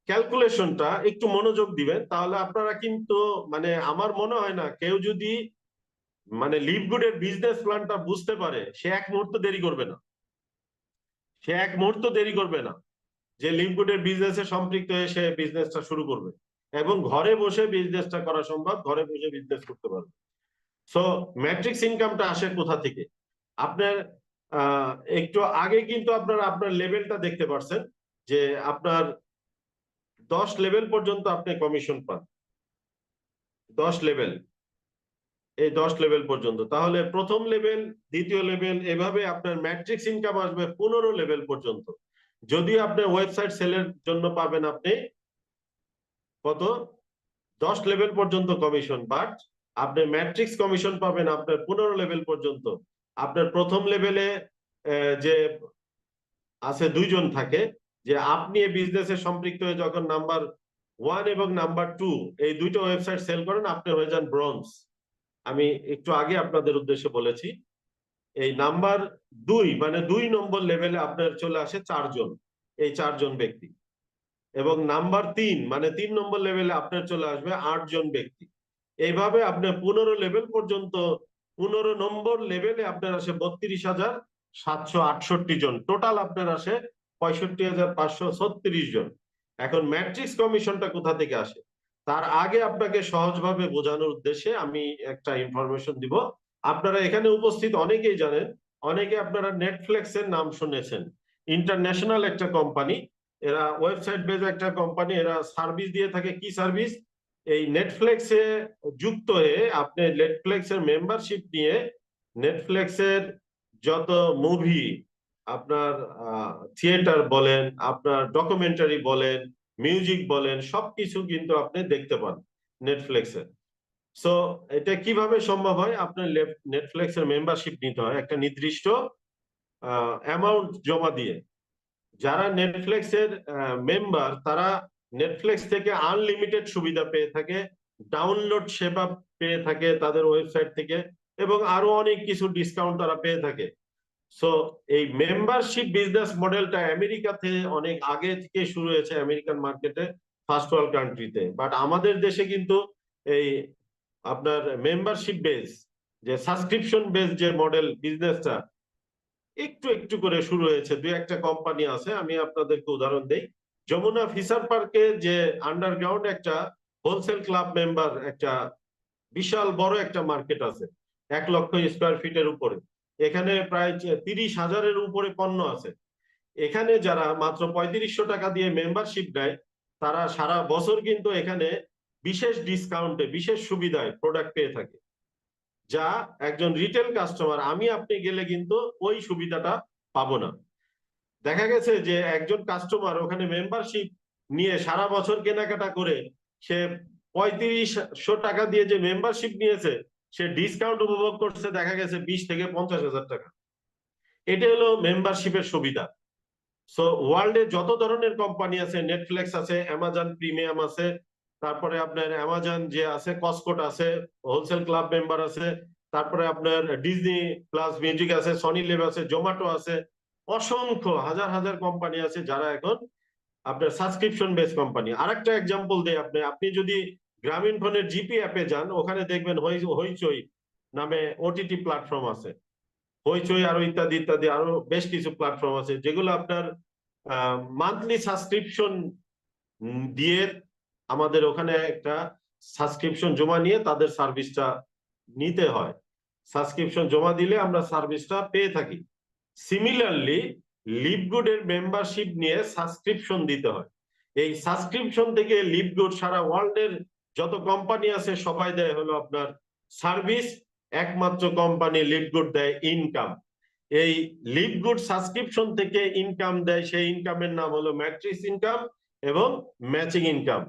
ক্যালকুলেশনটা একটু মনোযোগ দিবেন, তাহলে আপনারা কিন্তু, মানে আমার মনে হয় না কেউ যদি মানে লিভগুডের বিজনেস প্ল্যানটা বুঝতে পারে, সে এক মুহূর্ত দেরি করবে না। সে এক মুহূর্ত দেরি করবে না যে লিভগুডের বিজনেসে সম্পৃক্ত হয়ে সে বিজনেসটা শুরু করবে, এবং ঘরে বসে বিজনেসটা করা সম্ভব, ঘরে বসে বিজনেস করতে পারবে। সো ম্যাট্রিক্স ইনকামটা আসে কোথা থেকে? আপনার একটু আগে কিন্তু আপনার লেভেলটা দেখতে পাচ্ছেন, যে আপনার 10 লেভেল পর্যন্ত আপনি কমিশন পান। 10 লেভেল, এই 10 লেভেল পর্যন্ত। তাহলে প্রথম লেভেল, দ্বিতীয় লেভেল, এভাবে আপনার ম্যাট্রিক্স ইনকাম আসবে 15 লেভেল পর্যন্ত। যদিও আপনার ওয়েবসাইট সেলের জন্য পাবেন আপনি কত, 10 লেভেল পর্যন্ত কমিশন, বাট আপনি ম্যাট্রিক্স কমিশন পাবেন আপনার 15 লেভেল পর্যন্ত। আপনার প্রথম লেভেলে যে আছে 2 জন থাকে, যে আপনি এই বিজনেসে সম্পৃক্ত হয়ে যখন নাম্বার 1 এবং নাম্বার 2 এই দুইটা ওয়েবসাইট সেল করেন, আপনি হয়ে যান ব্রোঞ্জ। আমি একটু আগে আপনাদের উদ্দেশ্যে বলেছি, এই নাম্বার 2 মানে 2 নম্বর লেভেলে আপনার চলে আসে 4 জন, এই 4 জন ব্যক্তি। এবং নাম্বার 3 মানে 3 নম্বর লেভেলে আপনার চলে আসবে 8 জন ব্যক্তি। এইভাবে আপনি 15 লেভেল পর্যন্ত, 15 নম্বর লেভেলে আপনার আসে 32,768 জন, টোটাল আপনার আসে 65,536 জন। এখন ম্যাট্রিক্স কমিশনটা কোথা থেকে আসে, তার আগে আপনাকে সহজভাবে বোঝানোর উদ্দেশ্যে আমি একটা ইনফরমেশন দিব। আপনারা এখানে উপস্থিত অনেকেই জানেন, অনেকে আপনারা নেটফ্লিক্স এর নাম শুনেছেন। ইন্টারন্যাশনাল একটা কোম্পানি, এরা ওয়েবসাইট বেজ একটা কোম্পানি, এরা সার্ভিস দিয়ে থাকে। কি সার্ভিস? এই নেটফ্লিক্সে যুক্ত হয়ে আপনি নেটফ্লিক্সের মেম্বারশিপ নিয়ে নেটফ্লিক্সের যত মুভি, আপনার থিয়েটার বলেন, আপনার ডকুমেন্টারি বলেন, মিউজিক বলেন, সবকিছু কিন্তু আপনি দেখতে পান নেটফ্লিক্সে। সো এটা কিভাবে সম্ভব হয়? আপনার নেটফ্লিক্সের মেম্বারশিপ নিতে হয় একটা নির্দিষ্ট অ্যামাউন্ট জমা দিয়ে। যারা নেটফ্লিক্সের মেম্বার, তারা নেটফ্লিক্স থেকে আনলিমিটেড সুবিধা পেয়ে থাকে, ডাউনলোড সেবা পেয়ে থাকে তাদের ওয়েবসাইট থেকে, এবং আরো অনেক কিছু ডিসকাউন্ট তারা পেয়ে থাকে। সো এই মেম্বারশিপ বিজনেস মডেলটা আমেরিকাতে অনেক আগে থেকে শুরু হয়েছে, আমেরিকান মার্কেটে, ফার্স্ট ওয়ার্ল্ড কান্ট্রিতে। বাট আমাদের দেশে কিন্তু এই আপনার মেম্বারশিপ বেস, যে সাবস্ক্রিপশন বেস যে মডেল বিজনেসটা, একটু একটু করে শুরু হয়েছে। দুই একটা কোম্পানি আছে, আমি আপনাদেরকে উদাহরণ দেই। যমুনা ফিশার পার্কে যে আন্ডারগ্রাউন্ড একটা হোলসেল ক্লাব মেম্বার, একটা বিশাল বড় একটা মার্কেট আছে, 1 লক্ষ স্কোয়ার ফিটের উপরে। এখানে প্রায় 30,000-এর উপরে পণ্য আছে। এখানে যারা মাত্র 3500 টাকা দিয়ে মেম্বারশিপ দেয়, তারা সারা বছর কিন্তু এখানে বিশেষ ডিসকাউন্টে, বিশেষ সুবিধায় প্রোডাক্ট পেয়ে থাকে, যা একজন রিটেল কাস্টমার আমি আপনি গেলে কিন্তু ওই সুবিধাটা পাবো না। দেখা গেছে যে একজন কাস্টমার ওখানে মেম্বারশিপ নিয়ে সারা বছর কেনাকাটা করে, সে 3500 টাকা দিয়ে যে মেম্বারশিপ নিয়েছে, সে ডিসকাউন্ট উপভোগ করছে দেখা গেছে 20,000-50,000 টাকা। এটা হলো মেম্বারশিপের সুবিধা। সো ওয়ার্ল্ডে যত ধরনের কোম্পানি আছে, নেটফ্লিক্স আছে, অ্যামাজন প্রিমিয়াম আছে, তারপরে আপনার অ্যামাজন যে আছে, কসকোট আছে, হোলসেল ক্লাব মেম্বার আছে, তারপরে আপনার ডিজনি প্লাস মিউজিক আছে, সনি লিভ আছে, জোম্যাটো আছে, অসংখ্য হাজার হাজার কোম্পানি আছে যারা এখন আপনার সাবস্ক্রিপশন বেস কোম্পানি। আরেকটা এক্সাম্পল দেই, আপনি আপনি যদি গ্রামীণ ফোনের জিপি অ্যাপে যান, ওখানে দেখবেন হইচই নামে ওটিটি প্ল্যাটফর্ম আছে। হইচই আরো ইত্যাদি ইত্যাদি আরো বেশ কিছু প্ল্যাটফর্ম আছে, যেগুলো আপনার মান্থলি সাবস্ক্রিপশন দিয়ে আমাদের ওখানে একটা সাবস্ক্রিপশন জমা নিয়ে তাদের সার্ভিসটা নিতে হয়। সাবস্ক্রিপশন জমা দিলে আমরা সার্ভিসটা পেয়ে থাকি। সিমিলারলি লিভগুড এর মেম্বারশিপ নিয়ে সাবস্ক্রিপশন দিতে হয়। এই সাবস্ক্রিপশন থেকে লিভগুড সারা ওয়ার্ল্ডের যত কোম্পানি আছে সবাই দেয় হলো আপনার সার্ভিস, একমাত্র কোম্পানি লিভগুড দেয় ইনকাম। এই লিভগুড সাবস্ক্রিপশন থেকে ইনকাম দেয়, সেই ইনকামের নাম হলো ম্যাট্রিক্স ইনকাম এবং ম্যাচিং ইনকাম।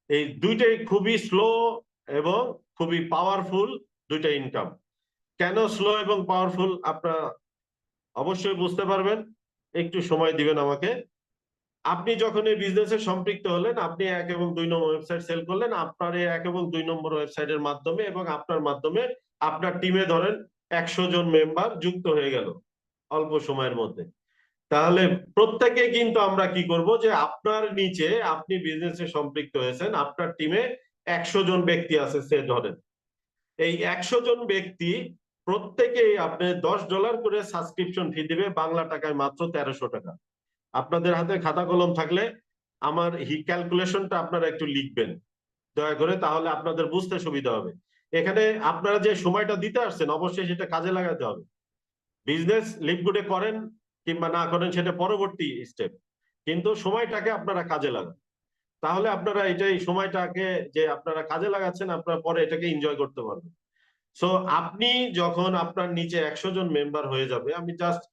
এই দুইটাই খুবই স্লো এবং খুবই পাওয়ারফুল দুইটা ইনকাম। কেন স্লো এবং পাওয়ারফুল আপনারা অবশ্যই বুঝতে পারবেন, একটু সময় দিবেন আমাকে। আপনি যখন এই বিজনেসে সম্পৃক্ত হলেন, আপনি 1 এবং 2 নম্বর ওয়েবসাইট সেল করলেন, আপনার এই 1 এবং 2 নম্বর ওয়েবসাইটের মাধ্যমে এবং আপনার মাধ্যমে আপনার টিমে ধরেন 100 জন মেম্বার যুক্ত হয়ে গেল অল্প সময়ের মধ্যে। তাহলে প্রত্যেকে কিন্তু আমরা কি করব, যে আপনার নিচে আপনি বিজনেসে সম্পৃক্ত হয়েছেন, আপনার টিমে 100 জন ব্যক্তি আছে সে ধরেন। এই 100 জন ব্যক্তি প্রত্যেকেই আপনি $10 করে সাবস্ক্রিপশন ফি দিবে, বাংলা টাকায় মাত্র 1300 টাকা। আপনাদের হাতে খাতা কলম থাকলে আমার ক্যালকুলেশনটা আপনারা একটু লিখবেন দয়া করে, তাহলে আপনাদের বুঝতে সুবিধা হবে। এখানে আপনারা যে সময়টা দিতে আসছেন অবশ্যই সেটা কাজে লাগাতে হবে। বিজনেস লিভগুডে করেন কিংবা না করেন সেটা পরবর্তী স্টেপ, কিন্তু সময়টাকে আপনারা কাজে লাগান। তাহলে আপনারা এই সময়টাকে যে আপনারা কাজে লাগাচ্ছেন, আপনারা পরে এটাকে এনজয় করতে পারবেন। সো আপনি যখন আপনার নিচে 100 জন মেম্বার হয়ে যাবে, আমি জাস্ট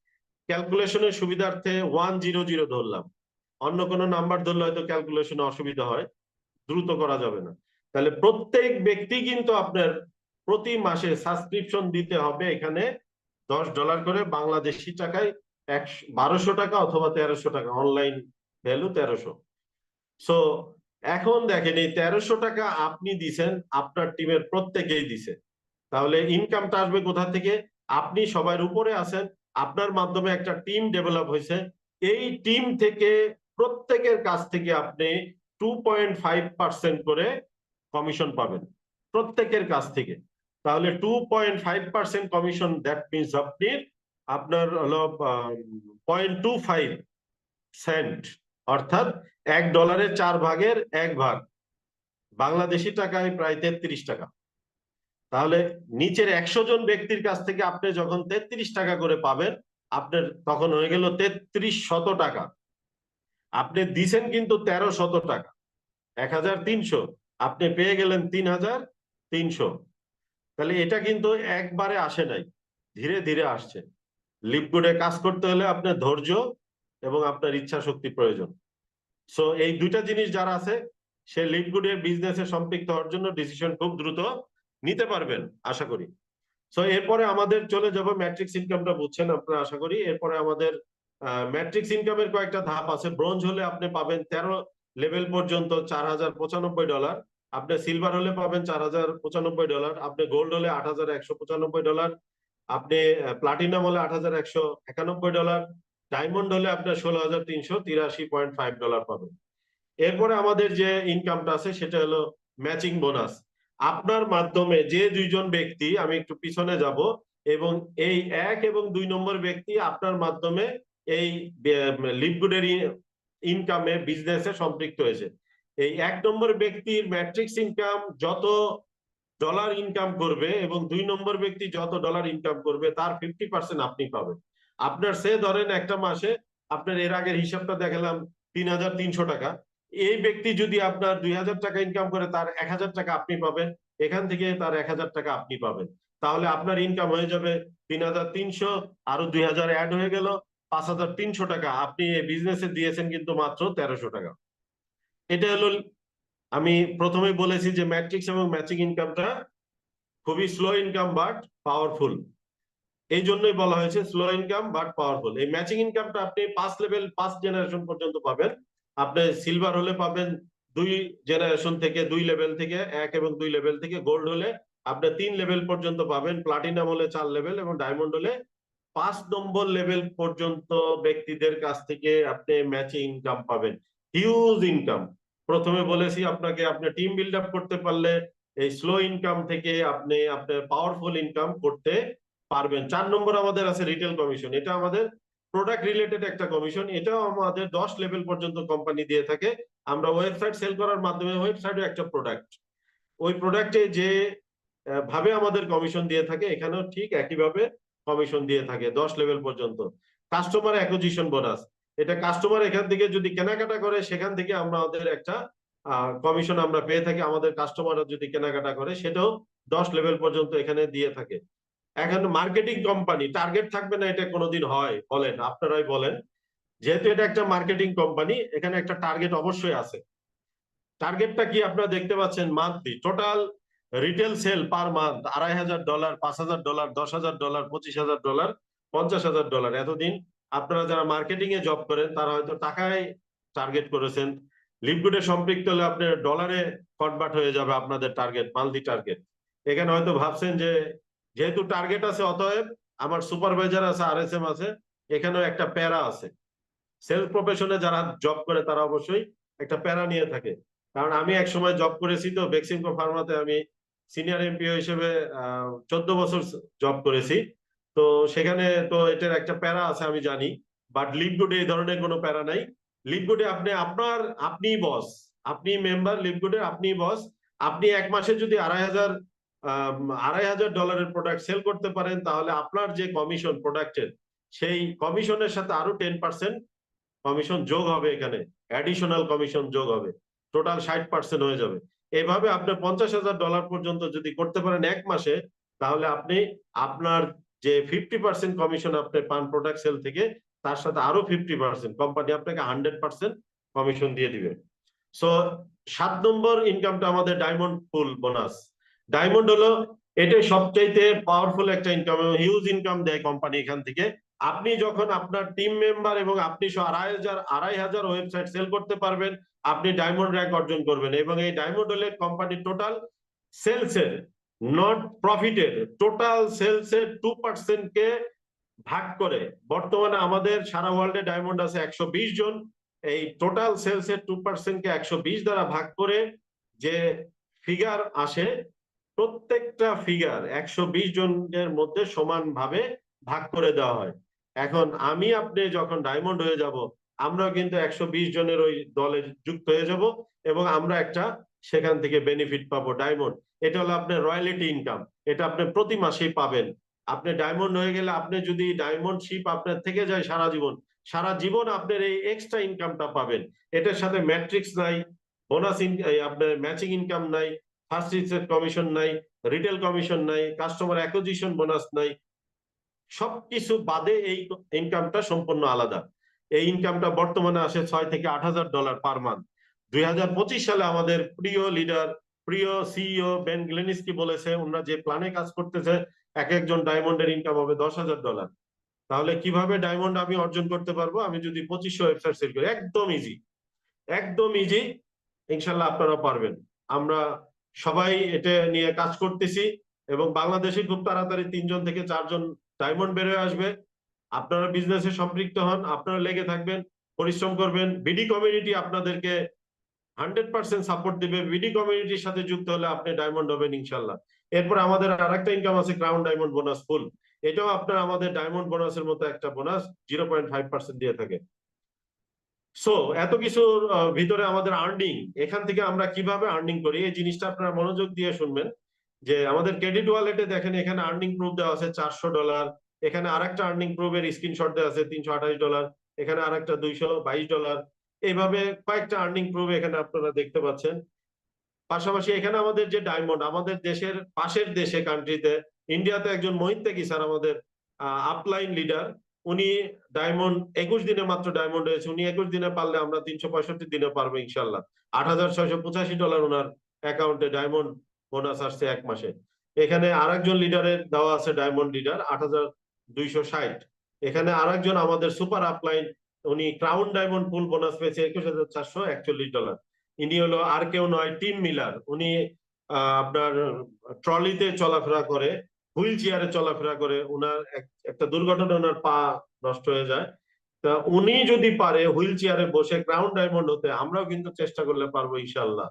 ক্যালকুলেশনের সুবিধার্থে 100 ধরলাম, অন্য কোনো নাম্বার ধরলে হয়তো ক্যালকুলেশনে অসুবিধা হয়, দ্রুত করা যাবে না। তাহলে প্রত্যেক ব্যক্তি কিন্তু আপনার প্রতি মাসে সাবস্ক্রিপশন দিতে হবে এখানে $10 করে, বাংলাদেশি টাকায় 1200 টাকা অথবা 1300 টাকা, অনলাইন ভ্যালু 1300। সো এখন দেখেন এই 1300 টাকা আপনি দিছেন, আপনার টিমের প্রত্যেকেই দিছে, তাহলে ইনকামটা আসবে কোথা থেকে? আপনি সবার উপরে আছেন, আপনার মাধ্যমে একটা টিম ডেভেলপ হয়েছে, এই টিম থেকে প্রত্যেকের কাছ থেকে আপনি 2.5% করে কমিশন পাবেন প্রত্যেকের কাছ থেকে। তাহলে 2.5% কমিশন, দ্যাট মিনস আপনি আপনার হলো 0.25 সেন্ট, অর্থাৎ $1 4 ভাগের 1 ভাগ, বাংলাদেশি টাকায় প্রায় 33 টাকা। তাহলে নিচের 100 জন ব্যক্তির কাছ থেকে আপনি যখন 33 টাকা করে পাবেন, আপনার তখন হয়ে গেল 3300 টাকা। আপনি দিছেন কিন্তু 1300 টাকা, 1300, আপনি পেয়ে গেলেন 3300। তাহলে এটা কিন্তু একবারে আসে নাই, ধীরে ধীরে আসছে। লিপগুডে কাজ করতে হলে আপনার ধৈর্য এবং আপনার ইচ্ছা শক্তি প্রয়োজন। সো এই দুইটা জিনিস যারা আছে, সে লিপগুডের বিজনেসে সম্পৃক্ত হওয়ার জন্য ডিসিশন খুব দ্রুত নিতে পারবেন আশা করি। সো এরপরে আমাদের চলে যাব ম্যাট্রিক্স ইনকামটা, বুঝছেন আপনারা আশা করি। এরপরে আমাদের ম্যাট্রিক্স ইনকামের কয়েকটা ধাপ আছে। ব্রোঞ্জ হলে আপনি পাবেন 13 লেভেল পর্যন্ত $4095, আপনি সিলভার হলে পাবেন $4095, আপনি গোল্ড হলে $8195, আপনি প্লাটিনাম হলে $8191, ডায়মন্ড হলে আপনার $16383.5 পাবেন। এরপরে আমাদের যে ইনকামটা আছে সেটা হলো ম্যাচিং বোনাস। আপনার মাধ্যমে যে দুইজন ব্যক্তি, আমি একটু পিছনে যাব, এবং এই 1 এবং 2 নম্বর ব্যক্তি আপনার মাধ্যমে এই লিপগুডের ইনকামে বিজনেসে সম্পৃক্ত হয়েছে। এই 1 নম্বর ব্যক্তির ম্যাট্রিক্স ইনকাম যত ডলার ইনকাম করবে এবং 2 নম্বর ব্যক্তি যত ডলার ইনকাম করবে, তার 50% আপনি পাবেন। আপনার সে ধরেন একটা মাসে, আপনার এর আগের হিসাবটা দেখালাম 3300 টাকা, এই ব্যক্তি যদি আপনার 2000 টাকা ইনকাম করে, তার 1000 টাকা আপনি পাবেন, এখান থেকে তার 1000 টাকা আপনি পাবেন। তাহলে আপনার ইনকাম হয়ে যাবে 3300, আরো 2000 অ্যাড হয়ে গেল 5300 টাকা। আপনি এই বিজনেসে দিয়েছেন কিন্তু মাত্র 1300 টাকা। এটা হলো, আমি প্রথমে বলেছি যে ম্যাট্রিক্স এবং ম্যাচিং ইনকামটা খুবই স্লো ইনকাম বাট পাওয়ারফুল, এই জন্যই বলা হয়েছে স্লো ইনকাম বাট পাওয়ারফুল। এই ম্যাচিং ইনকামটা আপনি 5 জেনারেশন পর্যন্ত পাবেন। আপনি সিলভার হলে পাবেন 2 জেনারেশন থেকে, 2 লেভেল থেকে, 1 এবং 2 লেভেল থেকে। গোল্ড হলে আপনি 3 লেভেল পর্যন্ত পাবেন, প্লাটিনাম হলে 4 লেভেল, এবং ডায়মন্ড হলে 5 নম্বর লেভেল পর্যন্ত ব্যক্তিদের কাছ থেকে আপনি ম্যাচিং ইনকাম পাবেন। Huge income. প্রথমে বলেছি আপনাকে, আপনি টিম বিল্ড আপ করতে পারলে এই স্লো ইনকাম থেকে আপনি আপনার পাওয়ারফুল ইনকাম করতে পারবেন। 4 নম্বর আমাদের আছে রিটেল কমিশন। এটা আমাদের প্রোডাক্ট রিলেটেড একটা কমিশন, এটাও আমাদের 10 লেভেল পর্যন্ত কোম্পানি দিয়ে থাকে। আমরা ওয়েবসাইট সেল করার মাধ্যমে, ওয়েবসাইটও একটা প্রোডাক্ট, ওই প্রোডাক্টে যে ভাবে আমাদের কমিশন দিয়ে থাকে, এখানেও ঠিক একইভাবে কমিশন দিয়ে থাকে 10 লেভেল পর্যন্ত। কাস্টমার অ্যাকুইজিশন বোনাস, এটা কাস্টমার এখান থেকে যদি কেনাকাটা করে, সেখান থেকে আমাদের একটা কমিশন আমরা পেয়ে থাকি। আমাদের কাস্টমাররা যদি কেনাকাটা করে, সেটাও 10 লেভেল পর্যন্ত এখানে দিয়ে থাকে। এখন মার্কেটিং কোম্পানি, টার্গেট থাকবে না এটা কোনোদিন হয়? বলেন, আপনারাই বলেন। যেহেতু এটা একটা মার্কেটিং কোম্পানি, এখানে একটা টার্গেট অবশ্যই আছে। টার্গেটটা কি আপনারা দেখতে পাচ্ছেন? Monthly total retail sale per month $2500, $5000, $10,000, $25,000, $50,000। এতদিন আপনারা যারা মার্কেটিং এ জব করেন, তারা হয়তো টাকায় টার্গেট করেছেন। লিপগুডে সম্পৃক্ত হলে আপনার ডলারে কনভার্ট হয়ে যাবে আপনাদের টার্গেট, মান্থলি টার্গেট। এখানে হয়তো ভাবছেন যে যেহেতু টার্গেট আছে, অতএব আমার সুপারভাইজার আছে, আরএসএম আছে, এখানেও একটা প্যারা আছে। সেলস প্রফেশনে যারা জব করে, তারা অবশ্যই একটা প্যারা নিয়ে থাকে। কারণ আমি এক সময় জব করেছি, তো বেক্সিমকো ফার্মাতে আমি সিনিয়র এমপিও হিসেবে 14 বছর জব করেছি। তো সেখানে তো এটার একটা প্যারা আছে, আমি জানি। বাট লিপগুডে এই ধরনের কোনো প্যারা নাই। লিপগুডে আপনি বস, আপনি মেম্বার, লিপগুডে আপনি বস। আপনি এক মাসে যদি $2500 প্রোডাক্ট সেল করতে পারেন, তাহলে আপনার যে কমিশন প্রোডাক্টের, সেই কমিশনের সাথে আরো 10% কমিশন যোগ হবে, এখানে অ্যাডিশনাল কমিশন যোগ হবে, টোটাল 60% হয়ে যাবে। এভাবে আপনি $50,000 পর্যন্ত যদি করতে পারেন এক মাসে, তাহলে আপনি আপনার যে 50% কমিশন আপনি পান প্রোডাক্ট সেল থেকে, তার সাথে আরো 50% কোম্পানি আপনাকে 100% কমিশন দিয়ে দিবে। সো 7 নম্বর ইনকামটা আমাদের ডায়মন্ড পুল বোনাস। ডায়মন্ড হলো এটা সবচাইতে পাওয়ারফুল একটা ইনকাম, হিউজ ইনকাম দেয় কোম্পানি এখান থেকে। আপনি যখন আপনার টিম মেম্বার এবং আপনি 2,500 ওয়েবসাইট সেল করতে পারবেন, আপনি ডায়মন্ড র্যাঙ্ক অর্জন করবেন। এবং এই ডায়মন্ড হলে কোম্পানির টোটাল সেলসের, নট প্রফিটের, টোটাল সেলসের 2% কে ভাগ করে। বর্তমানে আমাদের সারা ওয়ার্ল্ডে ডায়মন্ড আছে 120 জন। এই টোটাল সেলস এর 2% কে 120 দ্বারা ভাগ করে যে ফিগার আসে, প্রত্যেকটা ফিগার 120 জনের মধ্যে সমানভাবে ভাগ করে দেওয়া হয়। এখন আমি আপনি যখন ডায়মন্ড হয়ে যাব, আমরা কিন্তু 120 জনের ওই দলে যুক্ত হয়ে যাব এবং আমরা একটা সেখান থেকে বেনিফিট পাবো ডায়মন্ড। এটা হলো আপনার রয়্যালিটি ইনকাম, এটা আপনি প্রতি মাসেই পাবেন। আপনি ডায়মন্ড হয়ে গেলে, আপনি যদি ডায়মন্ড শিপ আপনার থেকে যায় সারা জীবন, সারা জীবন আপনার এই এক্সট্রা ইনকামটা পাবেন। এটার সাথে ম্যাট্রিক্স নাই, বোনাস আপনার ম্যাচিং ইনকাম নাই, ফার্স্ট রিসেট কমিশন নাই, রিটেল কমিশন নাই, কাস্টমার অ্যাকুইজিশন বোনাস নাই, সবকিছু বাদে এই ইনকামটা সম্পূর্ণ আলাদা। এই ইনকামটা বর্তমানে আসে $6,000 থেকে $8,000 পার মান্থ। 2025 সালে আমাদের প্রিয় লিডার, প্রিয় সিইও বেন গ্লেনিস্কি বলেছে, ওনারা যে প্ল্যানে কাজ করতেছে, এক একজন ডায়মন্ডের ইনকাম হবে $10,000। তাহলে কিভাবে ডায়মন্ড আমি অর্জন করতে পারবো? আমি যদি 2500 ওয়েবসাইট সেল করি, একদম ইজি, একদম ইজি। ইনশাল্লাহ আপনারা পারবেন। আমরা সবাই এটা নিয়ে কাজ করতেছি এবং বাংলাদেশে খুব তাড়াতাড়ি 3 জন থেকে 4 জন ডায়মন্ড বের হয়ে আসবে। আপনারা বিজনেসে সম্পৃক্ত হন, আপনারা লেগে থাকবেন, পরিশ্রম করবেন। বিডি কমিউনিটি আপনাদেরকে 100% সাপোর্ট দিবে। বিডি কমিউনিটির সাথে যুক্ত হলে আপনি ডায়মন্ড হবেন ইনশাল্লাহ। এরপর আমাদের আরেকটা ইনকাম আছে, ক্রাউন ডায়মন্ড বোনাস ফুল। এটাও আপনার আমাদের ডায়মন্ড বোনাসের মতো একটা বোনাস, 0.5% দিয়ে থাকে। সো এত কিছুর ভিতরে আমাদের আর্নিং, এখান থেকে আমরা কিভাবে আর্নিং করি এই জিনিসটা আপনারা মনোযোগ দিয়ে শুনবেন। যে আমাদের ক্রেডিট ওয়ালেটে দেখেন, এখানে আর্নিং প্রুফ দেওয়া আছে $400, এখানে আরেকটা আর্নিং প্রুফের স্ক্রিনশট দেওয়া আছে $328, এখানে আরেকটা $222। এইভাবে কয়েকটা আর্নিং প্রুফ এখানে আপনারা দেখতে পাচ্ছেন। পাশাপাশি এখানে আমাদের যে ডায়মন্ড, আমাদের দেশের পাশের দেশে, কান্ট্রিতে, ইন্ডিয়াতে একজন মোহিত ত্যাগী স্যার আমাদের আপলাইন লিডার, উনি ডায়মন্ড 21 দিনে মাত্র ডায়মন্ড হয়েছে। উনি 21 দিনে পারলে আমরা 365 দিনে পারবো ইনশাল্লাহ। $8,685 ওনার অ্যাকাউন্টে ডায়মন্ড বোনাস আসছে এক মাসে। এখানে আরেকজন লিডারের দেওয়া আছে ডায়মন্ড লিডার 8,260। এখানে আরেকজন আমাদের সুপার আপলাইন, উনি ক্রাউন ডায়মন্ড পুল বোনাস পেয়েছে $21,441। ইনি হলো আর কেউ নয়, টিম মিলার। উনি আপনার ট্রলিতে চলাফেরা করে, হুইল চেয়ারে চলাফেরা করে। উনার একটা দুর্ঘটনা, ওনার পা নষ্ট হয়ে যায়। তা উনি যদি পারে হুইল চেয়ারে বসে ক্রাউন ডায়মন্ড হতে, আমরাও কিন্তু চেষ্টা করলে পারবো ইনশাল্লাহ।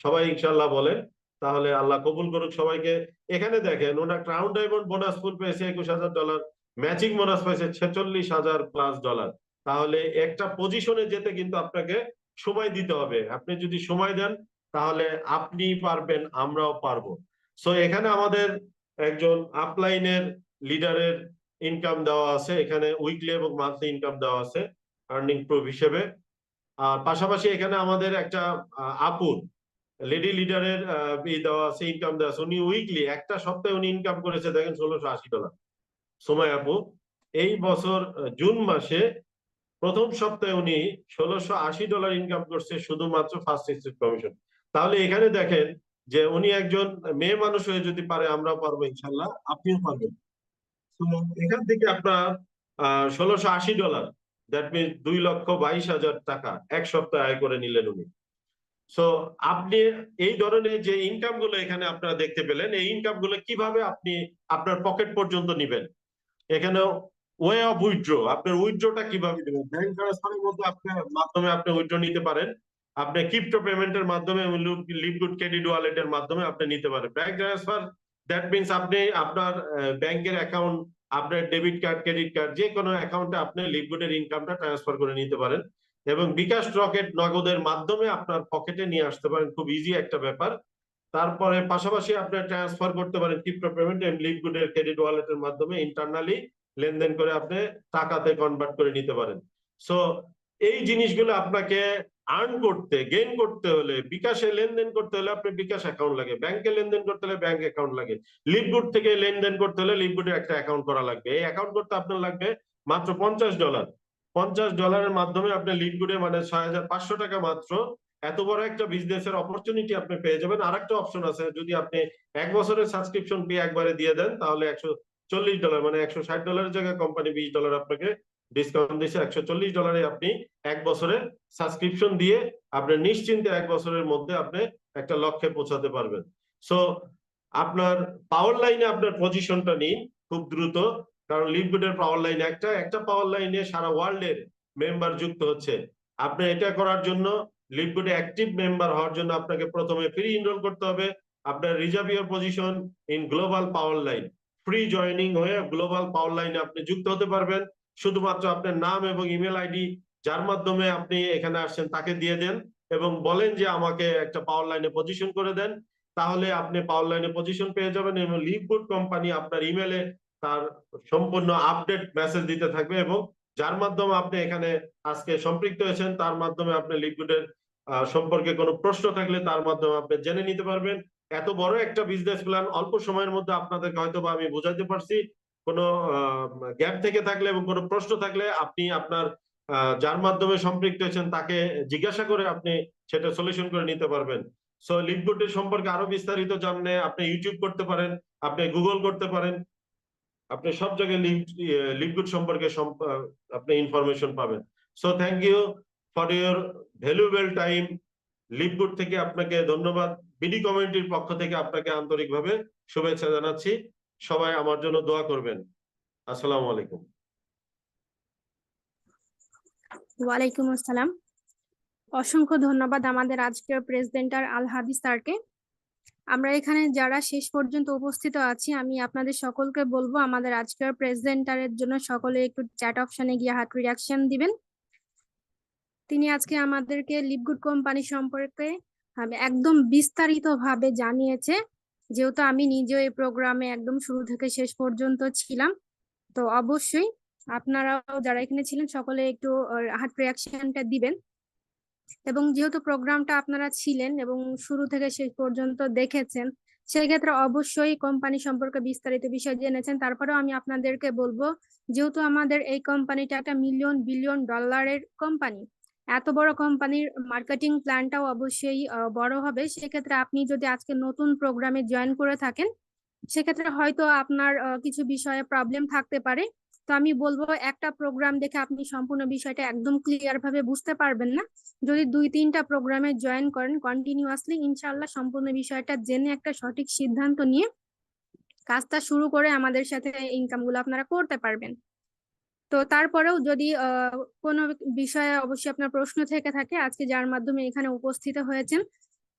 সবাই ইনশাল্লাহ বলেন, তাহলে আল্লাহ কবুল করুক সবাইকে। এখানে দেখেন, ওনার ক্রাউন ডায়মন্ড বোনাস ফুল পেয়েছে $21,000, ম্যাচিং বোনাস পেয়েছে $46,000+। তাহলে একটা পজিশনে যেতে কিন্তু আপনাকে সময় দিতে হবে। আপনি যদি সময় দেন তাহলে আপনি পারবেন, আমরাও পারবো। সো এখানে আমাদের একজন আপলাইনের লিডারের ইনকাম দেওয়া আছে, এখানে উইকলি এবং মান্থলি ইনকাম দেওয়া আছে আর্নিং প্রুফ হিসেবে। আর পাশাপাশি এখানে আমাদের একটা আপুর লেডি লিডারের দেওয়া আছে, ইনকাম দেওয়া আছে। উনি উইকলি, একটা সপ্তাহে উনি ইনকাম করেছে দেখেন $1,680। সময় আপু এই বছর জুন মাসে প্রথম সপ্তাহে উনি $1,680 ইনকাম করছে শুধুমাত্র ফার্স্ট রিসিট কমিশন। তাহলে এখানে দেখেন যে উনি একজন মেয়ে মানুষ হয়ে যদি পারে, আমরাও পারবো ইনশাল্লাহ, আপনিও পারবেন। তো এখান থেকে আপনার $1,680, দ্যাট মিনস $2,22,000 এক সপ্তাহে আয় করে নিলেন উনি। সো আপনি এই ধরনের যে ইনকাম গুলো এখানে আপনারা দেখতে পেলেন, এই ইনকাম গুলো কিভাবে আপনি আপনার পকেট পর্যন্ত নিবেন। এখানে ওয়ে অফ উইথড্র, আপনার উইথড্রটা কিভাবে দিবেন। ব্যাংক ট্রান্সফারের মধ্যে আপনার মাধ্যমে আপনি উইথড্র নিতে পারেন। আপনি ক্রিপ্টো পেমেন্টের মাধ্যমে, লিভগুড ক্রেডিট ওয়ালেটের মাধ্যমে আপনি নিতে পারেন। ব্যাংক ট্রান্সফার, দ্যাট মিনস আপনি আপনার ব্যাংকের অ্যাকাউন্ট, আপনার ডেবিট কার্ড, ক্রেডিট কার্ড, যে কোনো অ্যাকাউন্টে আপনি লিভগুডের ইনকামটা ট্রান্সফার করে নিতে পারেন এবং বিকাশ, রকেট, নগদের মাধ্যমে আপনার পকেটে নিয়ে আসতে পারেন। খুব ইজি একটা ব্যাপার। তারপরে পাশাপাশি আপনি ট্রান্সফার করতে পারেন ক্রিপ্টো পেমেন্ট এবং লিভগুডের ক্রেডিট ওয়ালেটের মাধ্যমে ইন্টারনালি লেনদেন করে আপনি টাকাতে কনভার্ট করে নিতে পারেন। সো এই জিনিসগুলো আপনাকে আর্ন করতে, গেইন করতে হলে, বিকাশে লেনদেন করতে হলে আপনি বিকাশ অ্যাকাউন্ট লাগে, ব্যাংকে লেনদেন করতে হলে ব্যাংক অ্যাকাউন্ট লাগে, লিভগুড থেকে লেনদেন করতে হলে লিভগুডের একটা অ্যাকাউন্ট করা লাগবে। এই অ্যাকাউন্ট করতে আপনার লাগবে মাত্র $50। $50 মাধ্যমে আপনি লিভগুডে মানে 6,500 টাকা মাত্র এত বড় একটা বিজনেসের অপরচুনিটি আপনি পেয়ে যাবেন। আর একটা অপশন আছে, যদি আপনি 1 বছরের সাবস্ক্রিপশন ফি একবারে দিয়ে দেন তাহলে $140 মানে $160 জায়গায় কোম্পানি $20 আপনাকে ডিসকাউন্ট দিচ্ছে। $140 আপনি 1 বছরের সাবস্ক্রিপশন দিয়ে আপনি নিশ্চিন্তে 1 বছরের মধ্যে আপনি একটা লক্ষ্যে পৌঁছাতে পারবেন। সো আপনার পাওয়ার লাইনে আপনার পজিশনটা নিন খুব দ্রুত, কারণ লিভগুডের পাওয়ার লাইন একটা পাওয়ার লাইনে সারা ওয়ার্ল্ডের মেম্বার যুক্ত হচ্ছে। আপনি এটা করার জন্য, লিভগুডে অ্যাক্টিভ মেম্বার হওয়ার জন্য আপনাকে প্রথমে ফ্রি এনরোল করতে হবে। আপনার reserve your position in global power line, free joining হয়ে গ্লোবাল পাওয়ার লাইনে আপনি যুক্ত হতে পারবেন। শুধুমাত্র আপনার নাম এবং ইমেল আইডি যার মাধ্যমে আপনি এখানে আসছেন তাকে দিয়ে দেন এবং বলেন যে আমাকে একটা পাওয়ার লাইনে পজিশন করে দেন, তাহলে আপনি পাওয়ার লাইনে পজিশন পেয়ে যাবেন এবং লিভগুড কোম্পানি আপনার ইমেলে তার সম্পূর্ণ আপডেট মেসেজ দিতে থাকবে এবং যার মাধ্যমে আপনি এখানে আজকে সম্পৃক্ত হয়েছেন তার মাধ্যমে আপনি লিভগুডের সম্পর্কে কোনো প্রশ্ন থাকলে তার মাধ্যমে আপনি জেনে নিতে পারবেন। এত বড় একটা বিজনেস প্ল্যান অল্প সময়ের মধ্যে আপনাদেরকে হয়তো বা আমি বোঝাতে পারছি। কোনো গ্যাপ থেকে থাকলে এবং কোনো প্রশ্ন থাকলে আপনি আপনার যার মাধ্যমে সম্পৃক্ত হয়েছেন তাকে জিজ্ঞাসা করে আপনি সেটা সলিউশন করে নিতে পারবেন। সো লিভগুডের সম্পর্কে আরো বিস্তারিত জানলে আপনি ইউটিউব করতে পারেন, আপনি গুগল করতে পারেন, আপনি সব জায়গায় লিভগুড সম্পর্কে আপনি ইনফরমেশন পাবেন। So thank you for your valuable time. Livgood থেকে আপনাকে ধন্যবাদ, বিডি কমিউনিটির পক্ষ থেকে আপনাকে আন্তরিকভাবে শুভেচ্ছা জানাচ্ছি। সবাই আমার জন্য দোয়া করবেন। আসসালামু আলাইকুম। ওয়ালাইকুম আসসালাম। অসংখ্য ধন্যবাদ আমাদের আজকের প্রেজেন্টার আল হাদি স্যারকে। আমরা এখানে যারা শেষ পর্যন্ত উপস্থিত আছি, আমি আপনাদের সকলকে বলবো আমাদের আজকের প্রেজেন্টারের জন্য সকলে একটু চ্যাট অপশনে গিয়ে হার্ট রিঅ্যাকশন দিবেন। তিনি আজকে আমাদেরকে লিভগুড কোম্পানি সম্পর্কে একদম বিস্তারিত ভাবে জানিয়েছে। যেহেতু আমি নিজেও এই প্রোগ্রামে একদম শুরু থেকে শেষ পর্যন্ত ছিলাম, তো অবশ্যই আপনারাও যারা এখানে ছিলেন সকলে একটু হার্ট রিঅ্যাকশনটা দিবেন। এবং যেহেতু প্রোগ্রামটা আপনারা ছিলেন এবং শুরু থেকে শেষ পর্যন্ত দেখেছেন, সেই ক্ষেত্রে অবশ্যই কোম্পানি সম্পর্কে বিস্তারিত বিষয় জেনেছেন। তারপরেও আমি আপনাদেরকে বলবো, যেহেতু আমাদের এই কোম্পানিটা একটা মিলিয়ন বিলিয়ন ডলারের কোম্পানি, এত বড় কোম্পানির মার্কেটিং প্ল্যানটাও অবশ্যই বড় হবে। সেক্ষেত্রে আপনি যদি আজকে নতুন প্রোগ্রামে জয়েন করে থাকেন, সেক্ষেত্রে হয়তো আপনার কিছু বিষয়ে প্রবলেম থাকতে পারে। তো আমি বলবো, একটা প্রোগ্রাম দেখে আপনি সম্পূর্ণ বিষয়টা একদম ক্লিয়ার ভাবে বুঝতে পারবেন না। যদি 2-3টা প্রোগ্রামে জয়েন করেন কন্টিনিউয়াসলি, ইনশাআল্লাহ সম্পূর্ণ বিষয়টা জেনে একটা সঠিক সিদ্ধান্ত নিয়ে কাজটা শুরু করে আমাদের সাথে ইনকাম গুলো আপনারা করতে পারবেন। তো তারপরেও যদি কোনো বিষয়ে অবশ্যই আপনার প্রশ্ন থেকে থাকে, আজকে যার মাধ্যমে এখানে উপস্থিত হয়েছেন,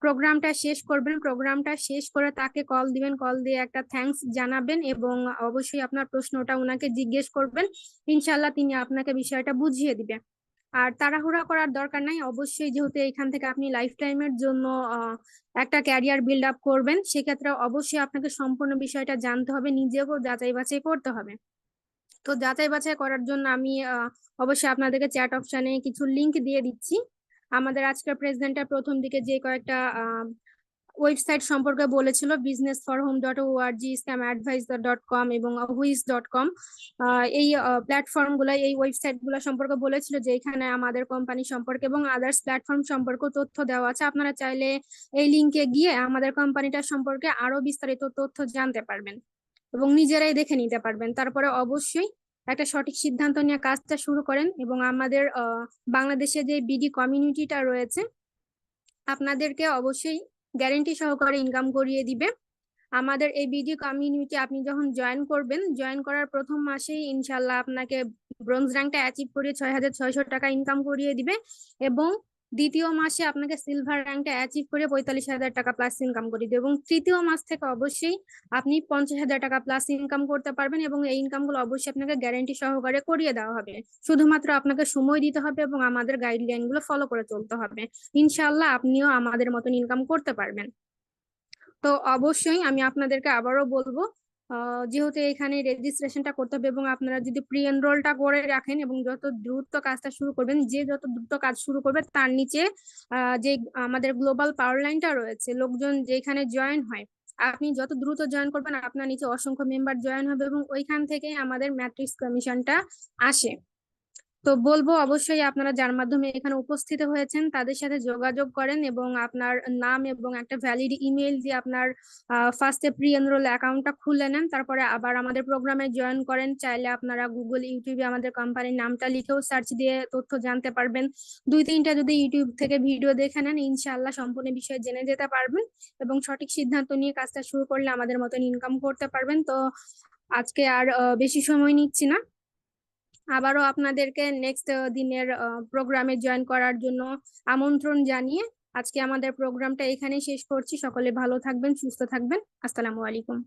প্রোগ্রামটা শেষ করবেন, প্রোগ্রামটা শেষ করে তাকে কল দিবেন, কল দিয়ে একটা থ্যাঙ্কস জানাবেন এবং অবশ্যই আপনার প্রশ্নটা ওনাকে জিজ্ঞেস করবেন। ইনশাআল্লাহ তিনি আপনাকে বিষয়টা বুঝিয়ে দিবে। আর তাড়াহুড়া করার দরকার নাই। অবশ্যই যেহেতু এখান থেকে আপনি লাইফ টাইমের জন্য একটা ক্যারিয়ার বিল্ড আপ করবেন, সেক্ষেত্রে অবশ্যই আপনাকে সম্পূর্ণ বিষয়টা জানতে হবে, নিজেও যাচাই বাছাই করতে হবে। তো যাচাই বাছাই করার জন্য আমি অবশ্যই আপনাদেরকে চ্যাট অপশনে কিছু লিংক দিয়ে দিচ্ছি। আমাদের আজকের প্রেজেন্টার প্রথম দিকে যে কয়েকটা ওয়েবসাইট সম্পর্কে বলেছিল, businessforhome.org, scamadvice.com এবং whois.com, এই প্ল্যাটফর্ম গুলা, এই ওয়েবসাইট গুলা সম্পর্কে বলেছিল যে এখানে আমাদের কোম্পানি সম্পর্কে এবং আদার্স প্ল্যাটফর্ম সম্পর্কে তথ্য দেওয়া আছে। আপনারা চাইলে এই লিংকে গিয়ে আমাদের কোম্পানিটার সম্পর্কে আরো বিস্তারিত তথ্য জানতে পারবেন এবং নিজেরাই দেখে নিতে পারবেন। তারপরে অবশ্যই একটা সঠিক সিদ্ধান্ত নিয়ে কাজটা শুরু করেন এবং আমাদের বাংলাদেশে যে বিডি কমিউনিটিটা রয়েছে আপনাদেরকে অবশ্যই গ্যারেন্টি সহকারে ইনকাম করিয়ে দিবে। আমাদের এই বিডি কমিউনিটি আপনি যখন জয়েন করবেন, জয়েন করার প্রথম মাসেই ইনশাল্লাহ আপনাকে ব্রোঞ্জ র্যাঙ্কটা অ্যাচিভ করিয়ে 6,600 টাকা ইনকাম করিয়ে দিবে এবং দ্বিতীয় মাসে আপনাকে সিলভার র্যাঙ্কটা অ্যাচিভ করে 45,000 টাকা প্লাস ইনকাম করিয়ে দিবে এবং তৃতীয় মাস থেকে অবশ্যই আপনি 50,000 টাকা প্লাস ইনকাম করতে পারবেন এবং এই ইনকাম গুলো অবশ্যই আপনাকে গ্যারেন্টি সহকারে করিয়ে দেওয়া হবে। শুধুমাত্র আপনাকে সময় দিতে হবে এবং আমাদের গাইডলাইন গুলো ফলো করে চলতে হবে। ইনশাল্লাহ আপনিও আমাদের মতন ইনকাম করতে পারবেন। তো অবশ্যই আমি আপনাদেরকে আবারও বলবো, যেহেতু এখানে রেজিস্ট্রেশনটা করতে হবে এবং আপনারা যদি প্রি এনরোলটা করে রাখেন এবং যত দ্রুত কাজটা শুরু করবেন, যে যত দ্রুত কাজ শুরু করবে তার নিচে যে আমাদের গ্লোবাল পাওয়ার লাইনটা রয়েছে, লোকজন যেখানে জয়েন হয়, আপনি যত দ্রুত জয়েন করবেন আপনার নিচে অসংখ্য মেম্বার জয়েন হবে এবং ওইখান থেকে আমাদের ম্যাট্রিক্স কমিশনটা আসে। তো বলবো অবশ্যই আপনারা যার মাধ্যমে এখানে উপস্থিত হয়েছেন তাদের সাথে যোগাযোগ করেন এবং আপনার নাম এবং একটা ভ্যালিড ইমেল দিয়ে আপনার ফার্স্টে প্রি এনরোল অ্যাকাউন্টটা খুলে নেন, তারপরে আবার আমাদের প্রোগ্রামে জয়েন করেন। চাইলে আপনারা গুগল, ইউটিউবে আমাদের কোম্পানির নামটা লিখেও সার্চ দিয়ে তথ্য জানতে পারবেন। 2-3টা যদি ইউটিউব থেকে ভিডিও দেখে নেন, ইনশাআল্লাহ সম্পূর্ণ বিষয়ে জেনে যেতে পারবেন এবং সঠিক সিদ্ধান্ত নিয়ে কাজটা শুরু করলে আমাদের মতন ইনকাম করতে পারবেন। তো আজকে আর বেশি সময় নিচ্ছি না, আবারও আপনাদেরকে নেক্সট দিনের প্রোগ্রামে জয়েন করার জন্য আমন্ত্রণ জানিয়ে আজকে আমাদের প্রোগ্রামটা এখানেই শেষ করছি। সকলে ভালো থাকবেন, সুস্থ থাকবেন। আসসালামু আলাইকুম।